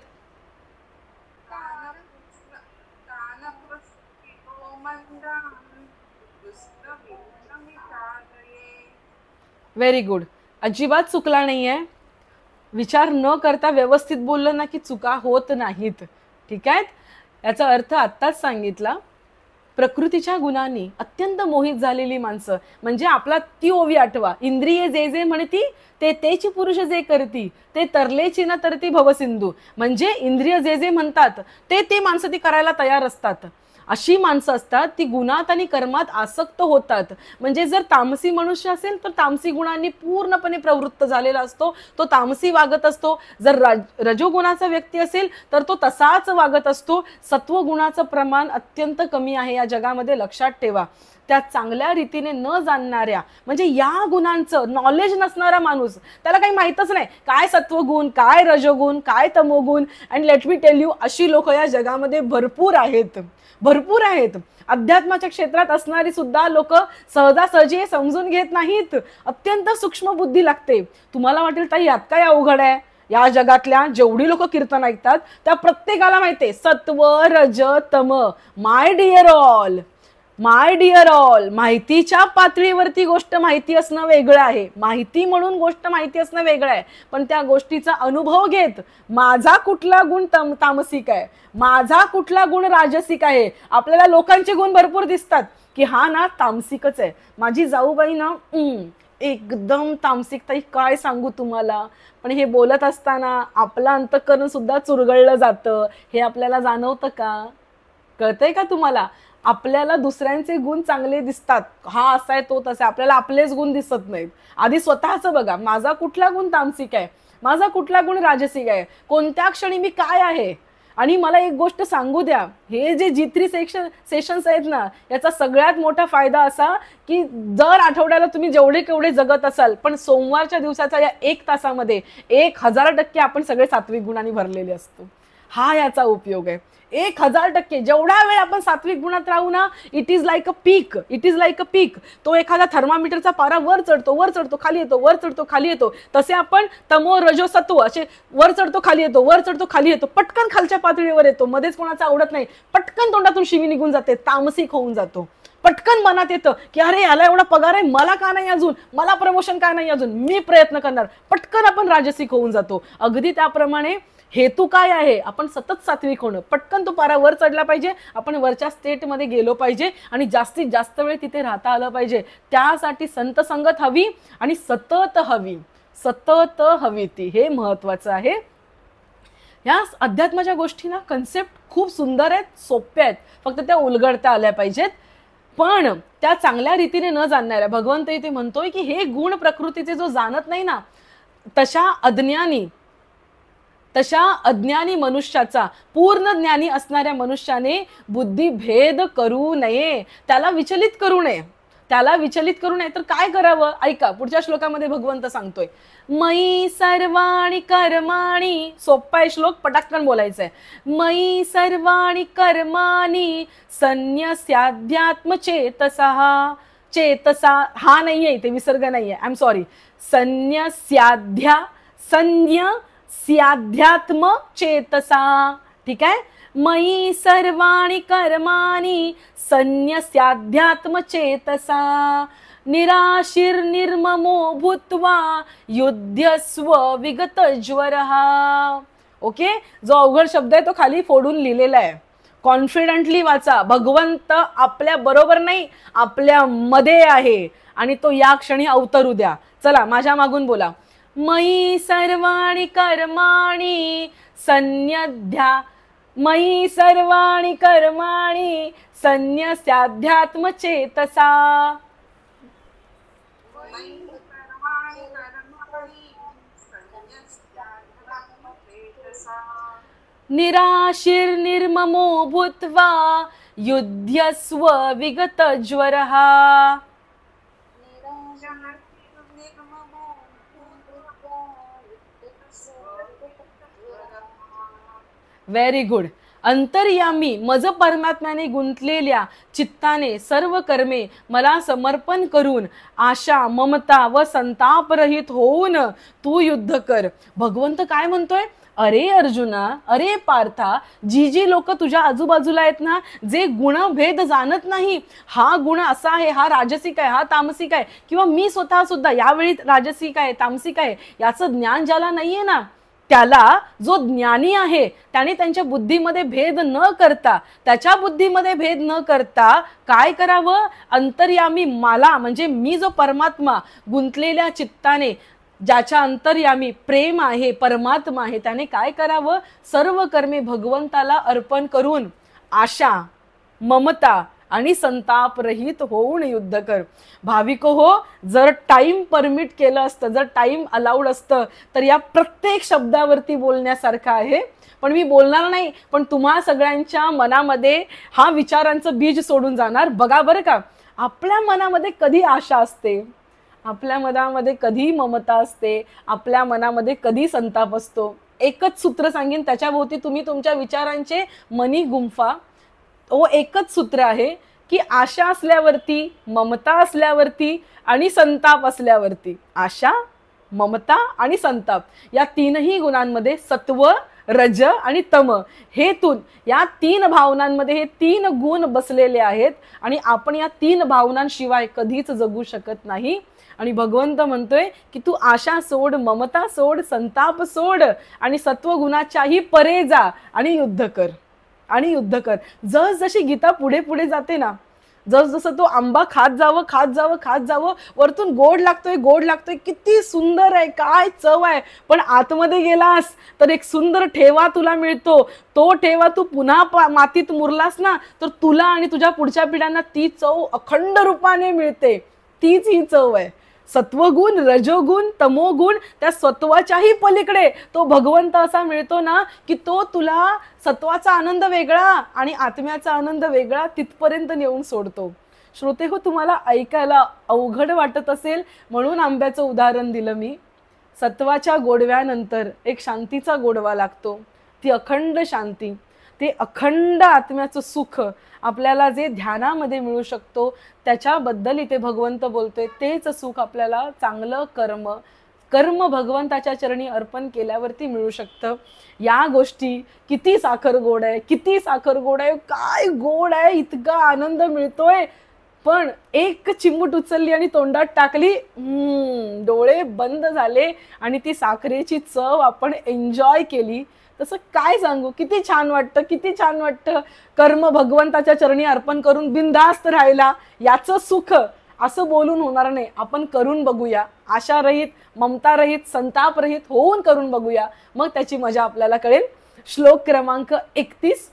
व्हेरी गुड, अजिबात चुकला नाहीये. विचार न करता व्यवस्थित बोललं ना की चुका होत नाहीत. ठीक आहे, याचा अर्थ आत्ताच सांगितला. प्रकृतीच्या गुणांनी अत्यंत मोहित झालेली माणसं, म्हणजे आपला ती ओवी आठवा. इंद्रिये जे जे म्हणती ते तेची पुरुष जे करती, ते तरलेची ना तरती भवसिंधू. म्हणजे इंद्रिय जे जे म्हणतात ते माणसं ती करायला तयार असतात. अशी माणसं असतात ती गुणात आणि कर्मात आसक्त होतात. म्हणजे जर तामसी मनुष्य असेल तर तामसी गुणांनी पूर्णपणे प्रवृत्त झालेला असतो, तो तामसी वागत असतो. जर रजोगुणाचा व्यक्ती असेल तर तो तसाच वागत असतो. सत्वगुणाचं प्रमाण अत्यंत कमी आहे या जगामध्ये, लक्षात ठेवा. त्या चांगल्या रीतीने न जाणणाऱ्या, म्हणजे या गुणांचं नॉलेज नसणारा माणूस, त्याला काही माहीतच नाही काय सत्वगुण, काय रजोगुण, काय तमोगुण. And let me tell you, अशी लोक या जगामध्ये भरपूर आहेत, भरपूर आहेत. अध्यात्माच्या क्षेत्रात असणारी सुद्धा लोक सहजासहजी समजून घेत नाहीत. अत्यंत सूक्ष्म बुद्धी लागते. तुम्हाला वाटेल ताई यात काय अवघड आहे? या जगातल्या जेवढी लोक कीर्तन ऐकतात त्या प्रत्येकाला माहितीये सत्व रज तम. My dear all, my dear all, माहितीच्या पातळीवरती गोष्ट माहिती असणं वेगळं आहे. माहिती म्हणून गोष्ट माहिती असणं वेगळं आहे. पण त्या गोष्टीचा अनुभव घेत माझा कुठला गुण तामसिक आहे, माझा कुठला गुण राजसिक आहे. आपल्याला लोकांचे गुण भरपूर दिसतात की हा ना तामसिकच आहे. माझी जाऊबाई ना एकदम तामसिक, ताई काय सांगू तुम्हाला. पण हे बोलत असताना आपलं अंतःकरण सुद्धा चुरगळलं जातं. हे आपल्याला जाणवतं का? कळतंय का तुम्हाला? आपल्याला दुसऱ्यांचे गुण चांगले दिसतात, हा असा आहे तो तसा, आपल्याला आपलेच गुण दिसत नाहीत. आधी स्वतःचं बघा, माझा कुठला गुण तामसिक आहे, माझा कुठला गुण राजसिक आहे, कोणत्या क्षणी मी काय आहे. आणि मला एक गोष्ट सांगू द्या, हे जे G3 सेशन्स आहेत ना, याचा सगळ्यात मोठा फायदा असा की दर आठवड्याला तुम्ही जेवढे केवढे जगत असाल, पण सोमवारच्या दिवसाच्या या 1 तासामध्ये 1000% आपण सगळे सात्विक गुणांनी भरलेले असतो. हा याचा उपयोग आहे. 1000%. जेवढा वेळ आपण सात्विक गुणात राहू ना, it is like a peak, it is like a पीक. तो एखादा थर्मामीटरचा पारा वर चढतो, वर चढतो, खाली येतो, वर चढतो, खाली येतो. तसे आपण तमो रजो सत्व असे वर चढतो, खाली येतो, वर चढतो, खाली येतो. पटकन खालच्या पातळीवर येतो, मध्येच कोणाचा आवडत नाही, पटकन तोंडातून शिवी निघून जाते, तामसिक होऊन जातो. पटकन मनात येतं की अरे याला एवढा पगार आहे, मला का नाही अजून, मला प्रमोशन का नाही अजून, मी प्रयत्न करणार. पटकन आपण राजसिक होऊन जातो. अगदी त्याप्रमाणे हेतू काय आहे? आपण सतत सात्विक होणं. पटकन तो पारा वर चढला पाहिजे, आपण वरच्या स्टेटमध्ये गेलो पाहिजे आणि जास्तीत जास्त वेळ तिथे राहता आलं पाहिजे. त्यासाठी संत संगत हवी आणि सतत हवी, सतत हवी ती, हे महत्वाचं आहे. या अध्यात्माच्या गोष्टी ना, कन्सेप्ट खूप सुंदर आहेत, सोप्या आहेत, फक्त त्या उलगडता आल्या पाहिजेत. पण त्या चांगल्या रीतीने न जाणणाऱ्या, भगवंत इथे म्हणतोय की हे गुण प्रकृतीचे जो जाणत नाही ना, तशा अज्ञानी मनुष्याचा, पूर्ण ज्ञानी असणाऱ्या मनुष्याने बुद्धिभेद करू नये, त्याला विचलित करू नये, त्याला विचलित करू नये. तर काय करावं? ऐका, पुढच्या श्लोकामध्ये भगवंत सांगतोय, मयी सर्वाणि कर्माणि. सोप्पा आहे श्लोक, पटाकन बोलायचंय. मयी सर्वाणि कर्माणि संन्यस्याध्यात्म चेतसा. चेतसा हा नाहीये इथे, विसर्ग नाहीये, आय एम सॉरी. संन्यस्याध्यात्म चेतसा. ठीक आहे. मयी सर्वाणि कर्माणि संन्यस्याध्यात्मचेतसा निराशीर्निर्ममो भूत्वा युध्यस्व विगतज्वरः. ओके, जो अवघड शब्द आहे तो खाली फोडून लिहिलेला आहे. कॉन्फिडेंटली वाचा. भगवंत आपल्या बरोबर नाही, आपल्या मध्ये आहे आणि तो या क्षणी अवतरू द्या. चला माझ्या मागून बोला. मयी सर्वाणि कर्माणि मयी सर्वाणि कर्माणि संन्यस्याध्यात्मचेतसा. निराशीर्निर्ममो भूत्वा युध्यस्व विगतज्वरः. Very good. अंतर्यामी मज परमात्म्याने गुंतलेल्या चित्ताने सर्व कर्मे मला समर्पण करून आशा ममता व संताप रहित होऊन तू युद्ध कर. भगवंत काय म्हणतोय? अरे अर्जुना, अरे पार्था, जी लोक तुझ्या आजूबाजूला आहेत ना, जे गुणभेद जाणत नाही, हा गुण असा आहे, हा राजसिक आहे, हा तामसिक आहे, किंवा मी स्वतः सुद्धा यावेळी राजसिक आहे तामसिक आहे, याचं ज्ञान ज्याला नाहीये ना, त्याला जो ज्ञानी आहे त्याने त्यांच्या बुद्धीमध्ये भेद न करता, त्याच्या बुद्धीमध्ये भेद न करता काय करावं? अंतर्यामी मला म्हणजे मी जो परमात्मा गुंतलेल्या चित्ताने, ज्याच्या अंतर्यामी प्रेम आहे, परमात्मा आहे, त्याने काय करावं? सर्व कर्मे भगवंताला अर्पण करून आशा ममता आणि संताप रहित होऊन युद्ध कर. भाविक हो, जर टाइम परमिट केलं असतं, जर टाइम अलाउड असतं, तर या प्रत्येक शब्दावरती बोलण्यासारखं आहे. पण मी बोलणार नाही. पण तुम्हा सगळ्यांच्या मनामध्ये हा विचारांचं बीज सोडून जाणार. बघा बरं का, आपल्या मनामध्ये कधी आशा असते, आपल्या मनामध्ये कधी ममता असते, आपल्या मनामध्ये कधी संताप असतो. एकच सूत्र सांगेन, त्याच्याभोवती तुम्ही तुमच्या विचारांचे मनी गुंफा. एकच सूत्र आहे की आशा असल्यावरती, ममता असल्यावरती आणि संताप असल्यावरती, आशा ममता आणि संताप या तीनही गुणांमध्ये सत्व रज आणि तम, या तीन भावनांमध्ये हे तीन गुण बसलेले आहेत आणि आपण या तीन भावनांशिवाय कधीच जगू शकत नाही. आणि भगवंत म्हणतोय की तू आशा सोड, ममता सोड, संताप सोड आणि सत्वगुणाच्याही परे जा आणि युद्ध कर. जस जशी गीता पुढे पुढे जाते ना, जसं तो आंबा खात जावं वरतून गोड लागतोय, किती सुंदर आहे, काय चव आहे, पण आतमध्ये गेलास तर एक सुंदर ठेवा तुला मिळतो. तो ठेवा तू पुन्हा मातीत मुरलास ना, तर तुला आणि तुझ्या पुढच्या पिढ्यांना ती चव अखंड रूपाने मिळते. तीच ही चव आहे. सत्वगुण, रजोगुण, तमोगुण, त्या सत्वाच्याही पलीकडे तो भगवंत असा मिळतो ना, की तो तुला सत्वाचा आनंद वेगळा आणि आत्म्याचा आनंद वेगळा तिथपर्यंत नेऊन सोडतो. श्रोते हो, तुम्हाला ऐकायला अवघड वाटत असेल म्हणून आंब्याचं उदाहरण दिलं मी. सत्वाच्या गोडव्यानंतर एक शांतीचा गोडवा लागतो, ती अखंड शांती, ते अखंड आत्म्याचं सुख आपल्याला जे ध्यानामध्ये मिळू शकतो, त्याच्याबद्दल इथे भगवंत बोलतोय. तेच सुख आपल्याला चांगलं कर्म भगवंताच्या चरणी अर्पण केल्यावरती मिळू शकतं. या गोष्टी किती साखर गोड आहे, काय गोड आहे, इतका आनंद मिळतोय. पण एक चिमूट उचलली आणि तोंडात टाकली, डोळे बंद झाले आणि ती साखरेची चव आपण एन्जॉय केली. तसं काय सांगू, किती छान वाटतं. कर्म भगवंताच्या चरणी अर्पण करून बिनधास्त राहिला, याचं सुख असं बोलून होणार नाही. आपण करून बघूया, आशा रहित, ममता रहित, संताप रहित होऊन करून बघूया, मग त्याची मजा आपल्याला कळेल. श्लोक क्रमांक 31.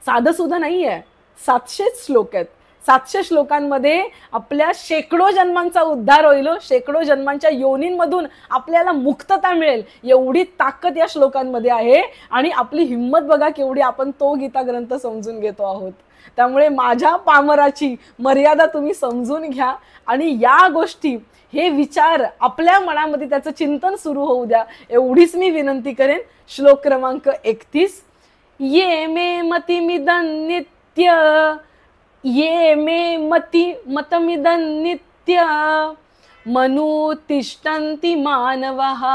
साधं सुद्धा नाही आहे, 700 श्लोक आहेत. 700 श्लोकांमध्ये आपल्या शेकडो जन्मांचा उद्धार होईल, शेकडो जन्मांच्या योनींमधून आपल्याला मुक्तता मिळेल, एवढी ताकद या श्लोकांमध्ये आहे. आणि आपली हिंमत बघा केवढी, आपण तो गीता ग्रंथ समजून घेतो आहोत. त्यामुळे माझ्या पामराची मर्यादा तुम्ही समजून घ्या आणि या गोष्टी, हे विचार आपल्या मनामध्ये त्याचं चिंतन सुरू होऊ द्या, एवढीच मी विनंती करेन. श्लोक क्रमांक 31. ये मे मतिमिदं नित्य, ये मे मतमिदं नित्य, मनुतिष्ठन्ति मानवः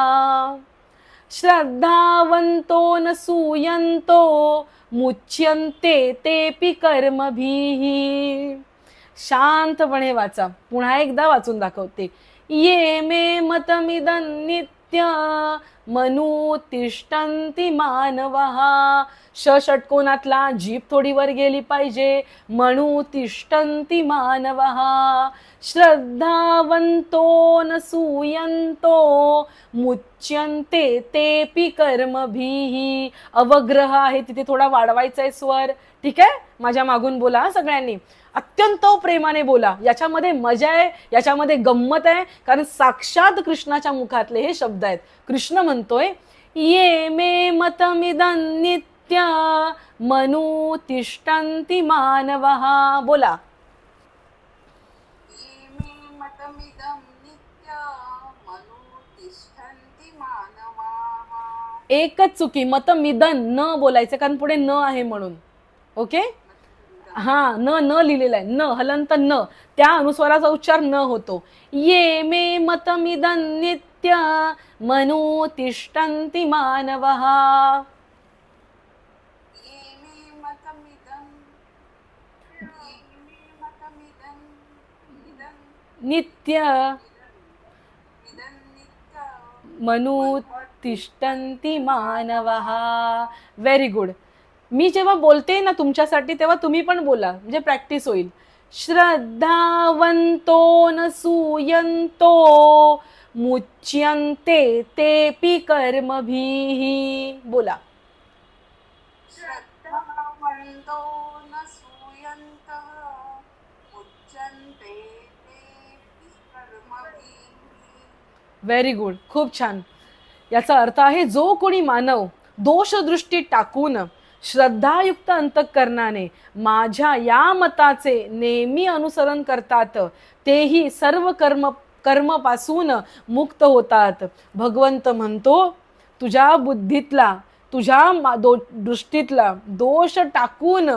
श्रद्धावंतो न सूयन्तो मुच्यन्ते तेपि कर्मभिः. शांतपणे वाचा. पुन्हा एकदा वाचून दाखवते. ये मे मतमिदं नित्य मनुतिष्ठन्ति मानवः. षटकोनातला जीभ थोडी वर गेली पाहिजे. मनुतिष्ठन्ति मानवः. श्रद्धावंतो न सूयन्तो मुच्यन्ते तेपि कर्मभिः. अवग्रह आहे तिथे थोडा वाढवायचा आहे स्वर. ठीक आहे, माझ्या मागून बोला सगळ्यांनी. अत्यंत प्रेमाने बोला. याच्यामध्ये मजा आहे, याच्यामध्ये गंमत आहे, कारण साक्षात कृष्णाच्या मुखातले हे शब्द आहेत. कृष्ण म्हणतोय ये मे मतमिदं नित्य मनुतिष्ठन्ति मानवः. बोला. ये मे मतमिदं नित्य मनुतिष्ठन्ति मानवाः. एकच चुकी, मतमिदं न बोलायचं, कारण पुढे न आहे म्हणून. ओके, हा, न लिहिलेला आहे. न हलंत न, त्या अनुस्वाराचा उच्चार न होतो. ये मे मतमिदं नित्य मनुतिष्ठन्ति मानवः. ये मे मतमिदं नित्य इदं नित्य मनुतिष्ठन्ति मानवः. Very good. मी जेव्हा बोलते ना तुमच्यासाठी तेव्हा तुम्ही पण बोला, म्हणजे प्रॅक्टिस होईल. श्रद्धावंतो न सूयन्तो मुच्यन्ते तेपि कर्मभिः. बोला. श्रद्धावन्तो न सूयन्तः मुच्यन्ते तेपि कर्मभिः. व्हेरी गुड, खूप छान. याचा अर्थ आहे जो कोणी मानव दोषदृष्टी टाकून श्रद्धायुक्त अंतःकरणाने माझ्या या मताचे नेहमी अनुसरण करतात तेही सर्व कर्मपासून मुक्त होतात. भगवंत म्हणतो तुझ्या बुद्धीतला, तुझ्या दृष्टीतला दोष टाकून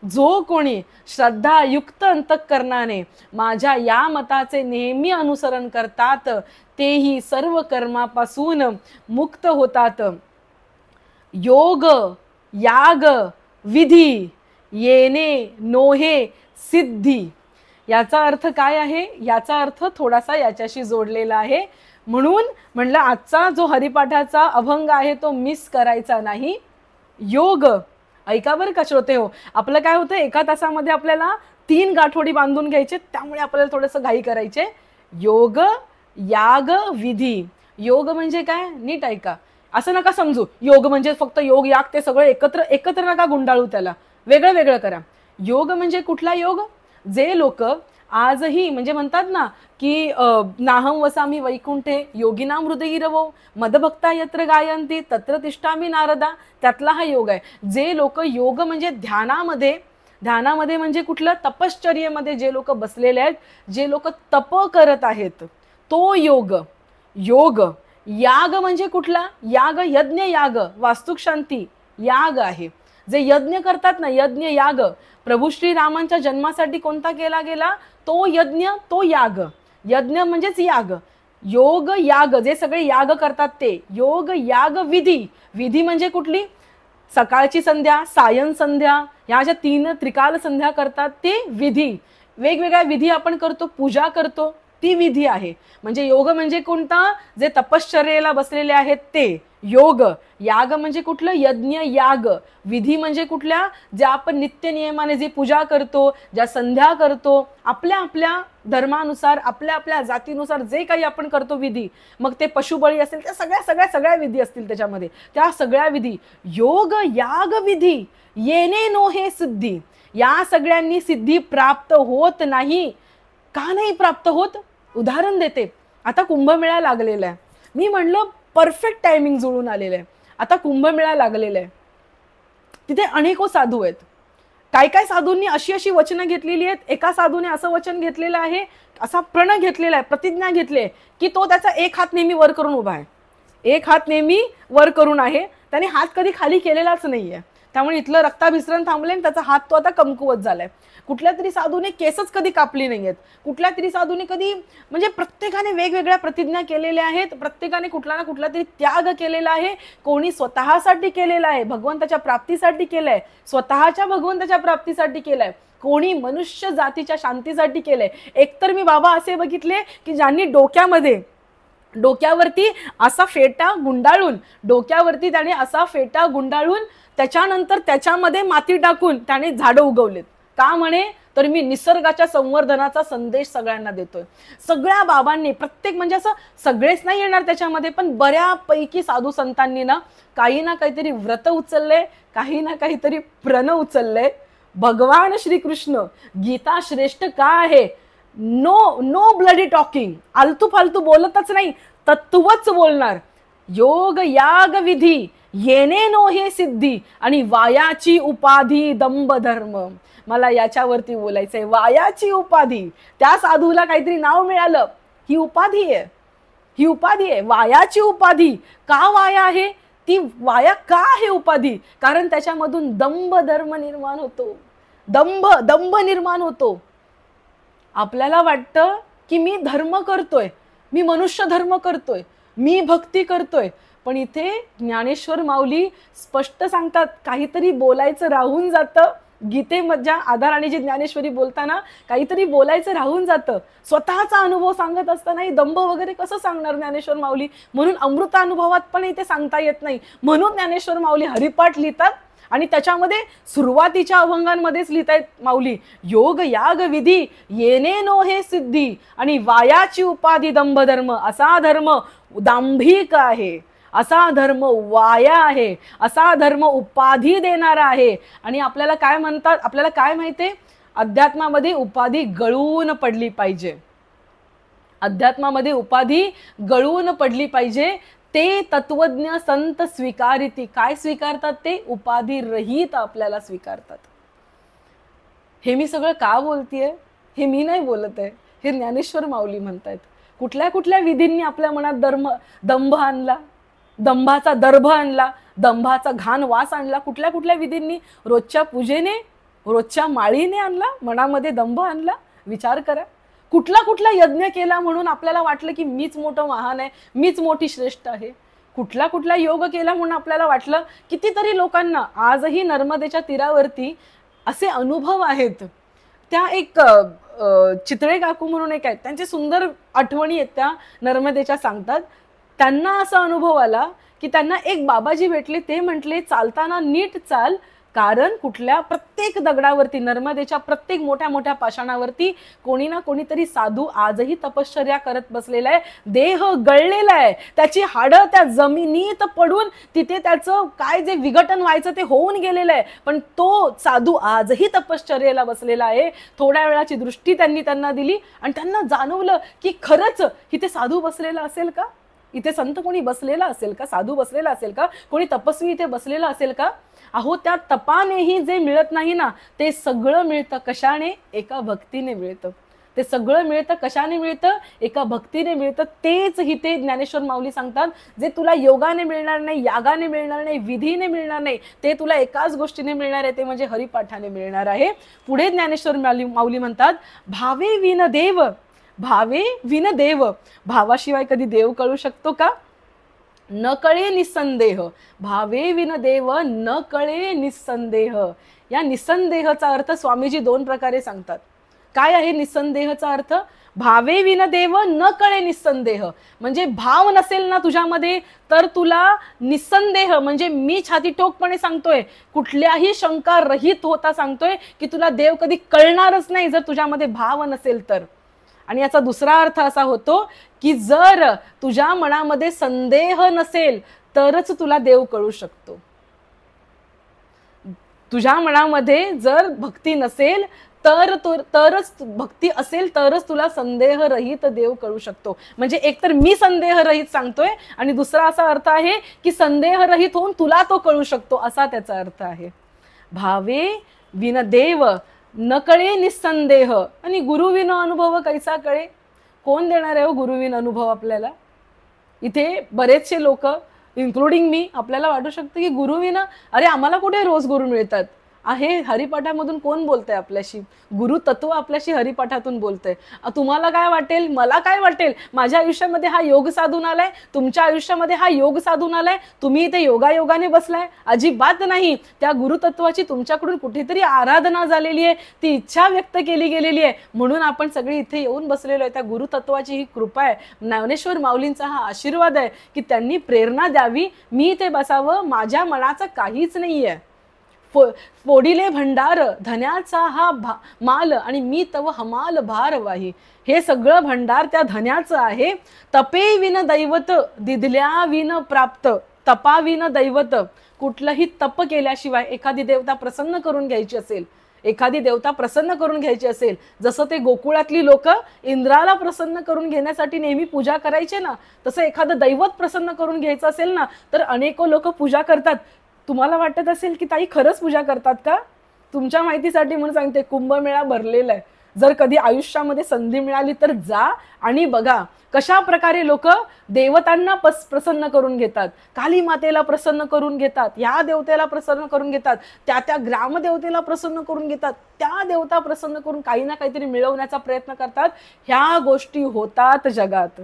जो कोणी श्रद्धायुक्त अंतःकरणाने माझ्या या मताचे नेहमी अनुसरण करतात तेही सर्व कर्मापासून मुक्त होतात. योग याग विधी येणे नोहे सिद्धी. याचा अर्थ काय आहे? याचा अर्थ थोडासा याच्याशी जोडलेला आहे. म्हणून म्हणलं आजचा जो हरिपाठाचा अभंग आहे तो मिस करायचा नाही. योग ऐका बरं का श्रोते हो. आपलं काय होतं, एका तासामध्ये आपल्याला 3 गाठोडी बांधून घ्यायचे, त्यामुळे आपल्याला थोडंसं घाई करायचे. योग याग विधी. योग म्हणजे काय? नीट ऐका. असं नका समजू योग म्हणजे फक्त योग याग ते सगळं एकत्र नका गुंडाळू, त्याला वेगळं वेगळं करा. योग म्हणजे कुठला योग? जे लोक आजही म्हणजे म्हणतात ना की नाहम वसामी वैकुंठे योगिनाम हृदयी रवो मदभक्ता यत्र गायंती तत्र तिष्ठामी नारदा, त्यातला हा योग आहे. जे लोक योग म्हणजे ध्यानामध्ये म्हणजे कुठलं? तपश्चर्येमध्ये जे लोक बसलेले आहेत, जे लोक तप करत आहेत, तो योग. याग म्हणजे कुठला? याग यज्ञ याग, वास्तुक शांती याग आहे. जे यज्ञ करतात ना, यज्ञ याग, प्रभू श्रीरामांच्या जन्मासाठी कोणता केला गेला? तो यज्ञ, तो याग. यज्ञ म्हणजेच याग. योग याग जे सगळे याग करतात ते योग याग विधी. विधी म्हणजे कुठली? सकाळची संध्या, सायं संध्या, ह्या ज्या 3 त्रिकाल संध्या करतात ते विधी. वेगवेगळ्या विधी आपण करतो, पूजा करतो, ती विधी आहे. म्हणजे योग म्हणजे कोणता? जे तपश्चर्येला बसलेले आहेत ते योग. याग म्हणजे कुठलं? यज्ञ याग. विधी म्हणजे कुठल्या? ज्या आपण नित्य नियमाने जी पूजा करतो, ज्या संध्या करतो, आपल्या आपल्या धर्मानुसार, आपल्या आपल्या जातीनुसार जे काही आपण करतो विधी, मग ते पशुबळी असेल, त्या सगळ्या विधी असतील त्याच्यामध्ये, त्या सगळ्या विधी. योग याग विधी येणे नोहे सिद्धी. या सगळ्यांनी सिद्धी प्राप्त होत नाही. का नाही प्राप्त होत? उदाहरण देते. आता कुंभमेळा लागलेला आहे. मी म्हणलं परफेक्ट टायमिंग जुळून आलेलं आहे. आता कुंभमेळा लागलेला आहे. तिथे अनेको साधू आहेत. काय साधूंनी अशी वचनं घेतलेली आहेत. एका साधूने असं वचन घेतलेलं आहे, असा प्रण घेतलेला आहे, प्रतिज्ञा घेतली आहे की तो त्याचा एक हात नेहमी वर करून उभा आहे. एक हात नेहमी वर करून आहे. त्याने हात कधी खाली केलेलाच नाहीये. त्यामुळे इथलं रक्ताभिसरण थांबले आणि त्याचा हात तो आता कमकुवत झालाय. कुठल्या तरी साधूने केसच कधी कापली नाहीयेत, कुठल्या तरी साधूने कधी, म्हणजे प्रत्येकाने वेगवेगळ्या प्रतिज्ञा केलेल्या आहेत, प्रत्येकाने कुठला ना कुठला तरी त्याग केलेला आहे. कोणी स्वतःसाठी केलेला आहे, भगवंताच्या प्राप्तीसाठी केलंय, स्वतःच्या भगवंताच्या प्राप्तीसाठी केलंय, कोणी मनुष्य जातीच्या शांतीसाठी केलंय. एकतर मी बाबा असे बघितले की ज्यांनी डोक्यावरती असा फेटा गुंडाळून, त्याने असा फेटा गुंडाळून त्याच्यानंतर त्याच्यामध्ये माती टाकून त्याने झाडं उगवलेत. का म्हणे, तर मी निसर्गाच्या संवर्धनाचा संदेश सगळ्यांना देतोय. सगळ्या बाबांनी, प्रत्येक, म्हणजे असं सगळेच नाही येणार त्याच्यामध्ये, पण बऱ्यापैकी साधू संतांनी ना काही ना काहीतरी व्रत उचललंय, काही ना काहीतरी प्रण उचललंय. भगवान श्रीकृष्ण गीता श्रेष्ठ का आहे, नो ब्लडी टॉकिंग, आलतू फालतू बोलतच नाही, तत्वच बोलणार. योग याग विधी येणे नो हे सिद्धी आणि वायाची उपाधी दंभ धर्म. मला याच्यावरती बोलायचंय. वायाची उपाधी, त्या साधूला काहीतरी नाव मिळालं, ही उपाधी आहे, वायाची उपाधी. का वाया आहे ती, वाया का आहे उपाधी, कारण त्याच्यामधून दंभ धर्म निर्माण होतो, दंभ निर्माण होतो. आपल्याला वाटतं की मी धर्म करतोय, मी मनुष्य धर्म करतोय, मी भक्ती करतोय, पण इथे ज्ञानेश्वर माऊली स्पष्ट सांगतात काहीतरी बोलायचं राहून जातं. गीतेमधल्या आधाराने जी ज्ञानेश्वरी बोलताना काहीतरी बोलायचं राहून जातं. स्वतःचा अनुभव सांगत असतानाही दंभ वगैरे कसं सांगणार ज्ञानेश्वर माऊली, म्हणून अमृतानुभवात पण इथे सांगता येत नाही. म्हणून ज्ञानेश्वर माऊली हरिपाठ लिहितात आणि त्याच्यामध्ये सुरुवातीच्या अभंगांमध्येच लिहितायत माऊली, योग याग विधी येणे नो हे सिद्धी आणि वायाची उपाधी दंभ धर्म. असा धर्म दांभिक आहे, असा धर्म वाया आहे, असा धर्म उपाधी देणारा आहे. आणि आपल्याला काय म्हणतात, आपल्याला काय माहितीये, अध्यात्मामध्ये उपाधी गळून पडली पाहिजे, अध्यात्मामध्ये उपाधी गळून पडली पाहिजे. ते तत्वज्ञ संत स्वीकारिती. काय स्वीकारतात ते, उपाधी रहित आपल्याला स्वीकारतात. हे मी सगळं का बोलतेय, हे मी नाही बोलत आहे, हे ज्ञानेश्वर माऊली म्हणतायत. कुठल्या कुठल्या विधींनी आपल्या मनात दंभ आणला, दंभाचा दर्भ आणला, दंभाचा घाण वास आणला. कुठल्या कुठल्या विधींनी, रोजच्या पूजेने, रोजच्या माळीने आणला, मनामध्ये दंभ आणला. विचार करा, कुठला यज्ञ केला म्हणून आपल्याला वाटलं की मीच मोठं महान आहे, मीच मोठी श्रेष्ठ आहे. कुठला योग केला म्हणून आपल्याला वाटलं. कितीतरी लोकांना आजही नर्मदेच्या तीरावरती असे अनुभव आहेत. त्या एक चितळे काकू म्हणून एक आहेत, त्यांचे सुंदर आठवणी आहेत त्या नर्मदेच्या सांगतात. त्यांना असा अनुभव आला की त्यांना एक बाबाजी भेटले, ते म्हटले चालताना नीट चाल, कारण कुठल्या प्रत्येक दगडावरती, नर्मदेच्या प्रत्येक मोठ्या मोठ्या पाषाणावरती कोणी ना कोणीतरी साधू आजही तपश्चर्या करत बसलेला आहे. देह गळलेला आहे, त्याची हाडं त्या जमिनीत पडून तिथे त्याचं काय जे विघटन व्हायचं ते होऊन गेलेलं आहे, पण तो साधू आजही तपश्चर्येला बसलेला आहे. थोड्या वेळाची दृष्टी त्यांना दिली आणि त्यांना जाणवलं की खरंच इथे साधू बसलेला असेल का, इथे संत कोणी बसलेला असेल का, साधू बसलेला असेल का, कोणी तपस्वी इथे बसलेला असेल का. अहो, त्या तपानेही जे मिळत नाही ना, ते सगळं मिळतं कशाने, एका भक्तीने मिळतं. ते सगळं मिळतं कशाने मिळतं, एका भक्तीने मिळतं. तेच इथे ज्ञानेश्वर माऊली सांगतात, जे तुला योगाने मिळणार नाही, यागाने मिळणार नाही, विधीने मिळणार नाही, ते तुला एकाच गोष्टीने मिळणार आहे, ते म्हणजे हरिपाठाने मिळणार आहे. पुढे ज्ञानेश्वर माऊली म्हणतात, भावे विन देव, भावे विन देव. भावाशिवाय कधी देव कळू शकतो का, न कळे निसंदेह. भावे विन देव न कळे निसंदेह. या निसंदेहचा अर्थ स्वामीजी दोन प्रकारे सांगतात. काय आहे निसंदेहचा अर्थ, भावे विन देव न कळे निसंदेह. म्हणजे भाव नसेल ना तुझ्यामध्ये तर तुला निसंदेह, म्हणजे मी छाती ठोकपणे सांगतोय, कुठल्याही शंका रहित होता सांगतोय की तुला देव कधी कळणारच नाही जर तुझ्यामध्ये भाव नसेल तर. आणि याचा दुसरा अर्थ असा होतो की जर तुझ्या मनामध्ये संदेह नसेल तरच तुला देव कळू शकतो. तुझ्या मनामध्ये जर भक्ती नसेल तरच भक्ती असेल तरच तुला संदेह रहित देव कळू शकतो. म्हणजे एकतर मी संदेह रहित सांगतोय आणि दुसरा असा अर्थ आहे की संदेह रहित होऊन तुला तो कळू शकतो, असा त्याचा अर्थ आहे. भावे विन देव न कळे निसंदेह. आणि गुरुविन अनुभव कैसा कळे, कोण देणार आहे हो गुरुविन अनुभव आपल्याला. इथे बरेचसे लोक इन्क्लुडिंग मी. आपल्याला वाटू शकतं की गुरुविना, अरे आम्हाला कुठे रोज गुरु मिळतात. आहे हरिपाठामधून कोण बोलतंय आपल्याशी, गुरु तत्व आपल्याशी हरिपाठातून बोलतंय. तुम्हाला काय वाटेल, मला काय वाटेल, माझ्या आयुष्यामध्ये हा योग साधून आलाय, तुमच्या आयुष्यामध्ये हा योग साधून आलाय, तुम्ही इथे योगायोगाने बसलाय, अजिबात नाही. त्या गुरुतत्वाची तुमच्याकडून कुठेतरी आराधना झालेली आहे, ती इच्छा व्यक्त केली गेलेली आहे, म्हणून आपण सगळे इथे येऊन बसलेलो आहे. त्या गुरुतत्वाची ही कृपा आहे, ज्ञानेश्वर माऊलींचा हा आशीर्वाद आहे की त्यांनी प्रेरणा द्यावी, मी इथे बसावं, माझ्या मनाचं काहीच नाहीये. फोडिले भंडार धन्याचा हा माल आणि मी तव हमाल भार वाही. हे सगळं भंडार त्या धन्याचं आहे. तपे विन दैवत दिदल्या विन प्राप्त. तपाविन दैवत, कुठलंही तप केल्याशिवाय एखादी देवता प्रसन्न करून घ्यायची असेल, एखादी देवता प्रसन्न करून घ्यायची असेल, जसं ते गोकुळातली लोक इंद्राला प्रसन्न करून घेण्यासाठी नेहमी पूजा करायचे ना, तसं एखादं दैवत प्रसन्न करून घ्यायचं असेल ना, तर अनेको लोक पूजा करतात. तुम्हाला वाटत असेल की ताई खरंच पूजा करतात का? तुमच्या माहितीसाठी म्हणून सांगते, कुंभमेळा भरलेला आहे. जर कधी आयुष्यामध्ये संधी मिळाली तर जा आणि बघा कशा प्रकारे लोक देवतांना प्रसन्न करून घेतात, काली मातेला प्रसन्न करून घेतात, या देवतेला प्रसन्न करून घेतात, त्या ग्रामदेवतेला प्रसन्न करून घेतात, त्या देवता प्रसन्न करून काही ना काहीतरी मिळवण्याचा प्रयत्न करतात. ह्या गोष्टी होतात जगात.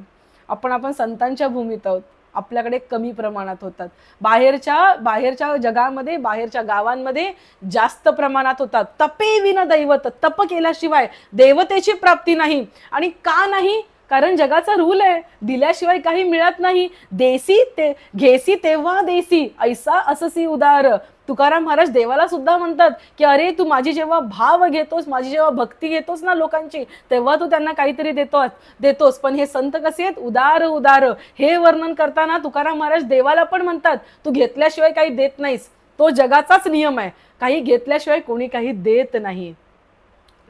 आपण संतांच्या भूमीत आहोत, आपल्याकडे कमी प्रमाणात होतात. बाहेरच्या जगामध्ये, बाहेरच्या गावांमध्ये जास्त प्रमाणात होतात. तपे विन दैवत, तप केल्याशिवाय देवतेची प्राप्ती नाही. आणि का नाही? कारण जगाचा रूल आहे, दिल्याशिवाय काही मिळत नाही. देसी ते घेसी तेव्हा देसी, ऐसा अससी उदार. तुकाराम महाराज देवाला सुद्धा म्हणतात की अरे तू माझी जेव्हा भाव घेतोस, माझी जेव्हा भक्ती घेतोस ना लोकांची, तेव्हा तू त्यांना काहीतरी देतोस. पण हे संत कसे आहेत? उदार उदार. हे वर्णन करताना तुकाराम महाराज देवाला पण म्हणतात तू घेतल्याशिवाय काही देत नाहीस. तो जगाचाच नियम आहे, काही घेतल्याशिवाय कोणी काही देत नाही.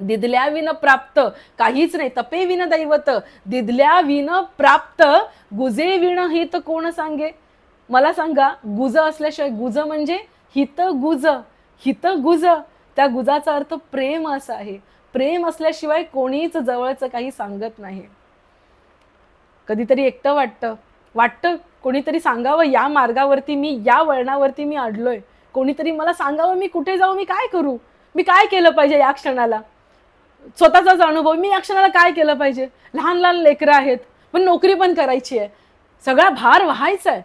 दिदल्या विन प्राप्त, काहीच नाही. तपे विन दैवत, दिदल्या विन प्राप्त, गुजे विण हित कोण सांगे. मला सांगा, गुज असल्याशिवाय, गुज म्हणजे हित गुज, हित गुज, त्या गुजाचा अर्थ प्रेम असा आहे. प्रेम असल्याशिवाय कोणीच जवळचं काही सांगत नाही. कधीतरी एकटं वाटतं कोणीतरी सांगावं, या मार्गावरती मी, या वळणावरती मी अडलोय, कोणीतरी मला सांगावं मी कुठे जाऊ, मी काय करू, मी काय केलं पाहिजे या क्षणाला. स्वतःचाच अनुभव, मी या क्षणाला काय केलं पाहिजे. लहान लहान लेकरं आहेत, पण नोकरी पण करायची आहे, सगळा भार व्हायचा आहे,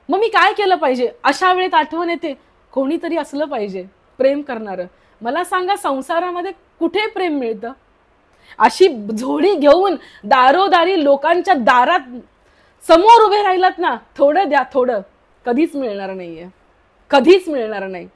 मग मी काय केलं पाहिजे. अशा वेळेत आठवण येते कोणीतरी असलं पाहिजे प्रेम करणारं. मला सांगा, संसारामध्ये कुठे प्रेम मिळतं? अशी झोडी घेऊन दारोदारी लोकांच्या दारात समोर उभे राहिलात ना, थोडं द्या थोडं, कधीच मिळणार नाहीये, कधीच मिळणार नाही.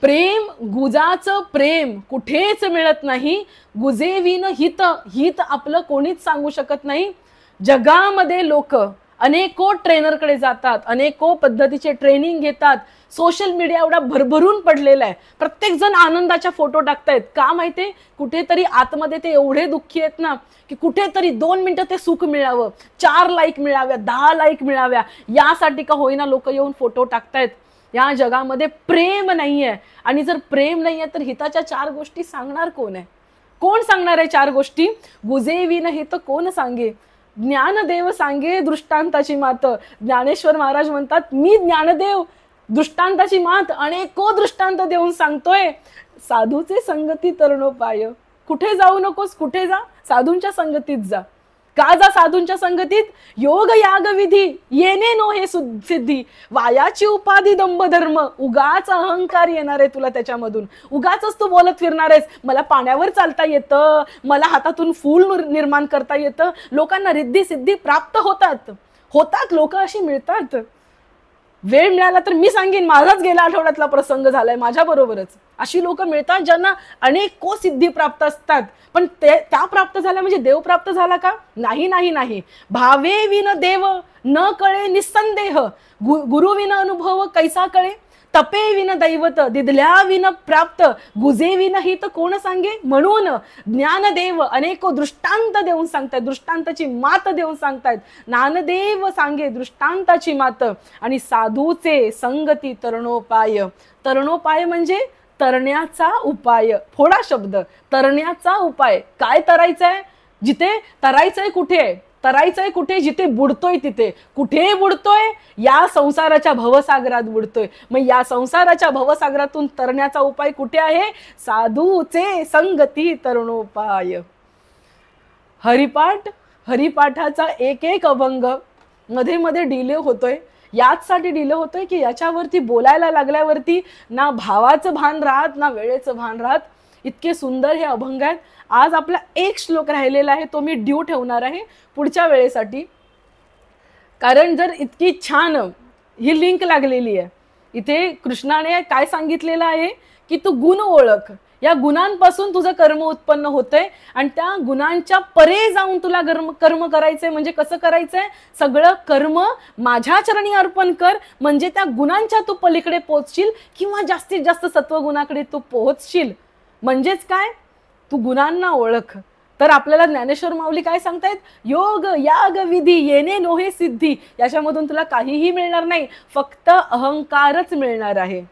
प्रेम, गुजाचं प्रेम कुठेच मिळत नाही. गुजेविन हित, हित आपलं कोणीच सांगू शकत नाही. जगामध्ये लोक अनेको ट्रेनरकडे जातात, अनेको पद्धतीचे ट्रेनिंग घेतात. सोशल मीडिया एवढा भरभरून पडलेला आहे, प्रत्येक जण आनंदाच्या फोटो टाकतायत. का माहितीये? कुठेतरी आतमध्ये ते एवढे दुःखी आहेत ना की कुठेतरी 2 मिनिटं ते सुख मिळावं, 4 लाईक मिळाव्या, 10 लाईक मिळाव्या, यासाठी का होईना लोक येऊन फोटो टाकतायत. या जगामध्ये प्रेम नाहीये. आणि जर प्रेम नाहीये तर हिताच्या 4 गोष्टी सांगणार कोण आहे? कोण सांगणार आहे 4 गोष्टी? गुजेविन हित कोण सांगे. ज्ञानदेव सांगे दृष्टांताची मात. ज्ञानेश्वर महाराज म्हणतात, मी ज्ञानदेव दृष्टांताची मात अनेको दृष्टांत देऊन सांगतोय. साधूचे संगती तरणोपाय. कुठे जाऊ नकोस, कुठे जा? साधूंच्या संगतीत जा. का जा साधूंच्या संगतीत? योग याग विधी येणे नो हे सिद्धी. वायाची उपाधी दंभ धर्म. उगाच अहंकार येणार आहे तुला त्याच्यामधून, उगाच तू बोलत फिरणार आहेस. मला पाण्यावर चालता येतं, मला हातातून फूल निर्माण करता येतं. लोकांना रिद्धी सिद्धी प्राप्त होतात, लोक अशी मिळतात. वेळ मिळाला तर मी सांगेन, माझाच गेल्या आठवड्यातला प्रसंग झालाय माझ्या बरोबरच. अशी लोक मिळतात ज्यांना अनेको सिद्धी प्राप्त असतात. पण त्या प्राप्त झाल्या म्हणजे देव प्राप्त झाला का? नाही नाही नाही. भावे विन देव न कळे निसंदेह. गुरु विन अनुभव कैसा कळे. तपे विन दैवत दिदल्या विन प्राप्त. गुजे विन हित कोण सांगे. म्हणून ज्ञानदेव अनेको दृष्टांत देऊन सांगतायत, दृष्टांताची मात देऊन सांगतायत. ज्ञानदेव सांगे दृष्टांताची मात. आणि साधूचे संगती तरणोपाय. तरणोपाय म्हणजे तरण्याचा उपाय. थोडा शब्द, तरण्याचा उपाय. काय तरायचंय? जिथे तरायचंय कुठे? तरायचंय कुठे? जिथे बुडतोय तिथे. कुठे बुडतोय? या संसाराच्या भवसागरात बुडतोय. मग या संसाराच्या भवसागरातून तरण्याचा उपाय कुठे आहे? साधूचे संगती तरणोपाय. हरिपाठाचा एक एक अभंग मध्ये मध्ये डिले होतोय. याचसाठी डिले होतोय की याच्यावरती बोलायला लागल्यावरती ना भावाचं भान राहत ना वेळेचं भान राहत. इतके सुंदर हे अभंग आहेत. आज आपला एक श्लोक राहिलेला आहे, तो मी ड्यू ठेवणार आहे पुढच्या वेळेसाठी. कारण जर इतकी छान ही लिंक लागलेली आहे, इथे कृष्णाने काय सांगितलेलं आहे की तू गुण ओळख. या गुणांपासून तुझं कर्म उत्पन्न होतंय आणि त्या गुणांच्या परे जाऊन तुला कर्म करायचंय. म्हणजे कसं करायचंय? सगळं कर्म माझ्या चरणी अर्पण कर, म्हणजे त्या गुणांच्या तू पलीकडे पोहोचशील किंवा जास्तीत जास्त सत्वगुणाकडे तू पोहोचशील. म्हणजेच काय? तू गुणांना ओळख. तर आपल्याला ज्ञानेश्वर माऊली काय सांगतायत? योग याग विधी येणे नोहे सिद्धी. याच्यामधून तुला काहीही मिळणार नाही, फक्त अहंकारच मिळणार आहे.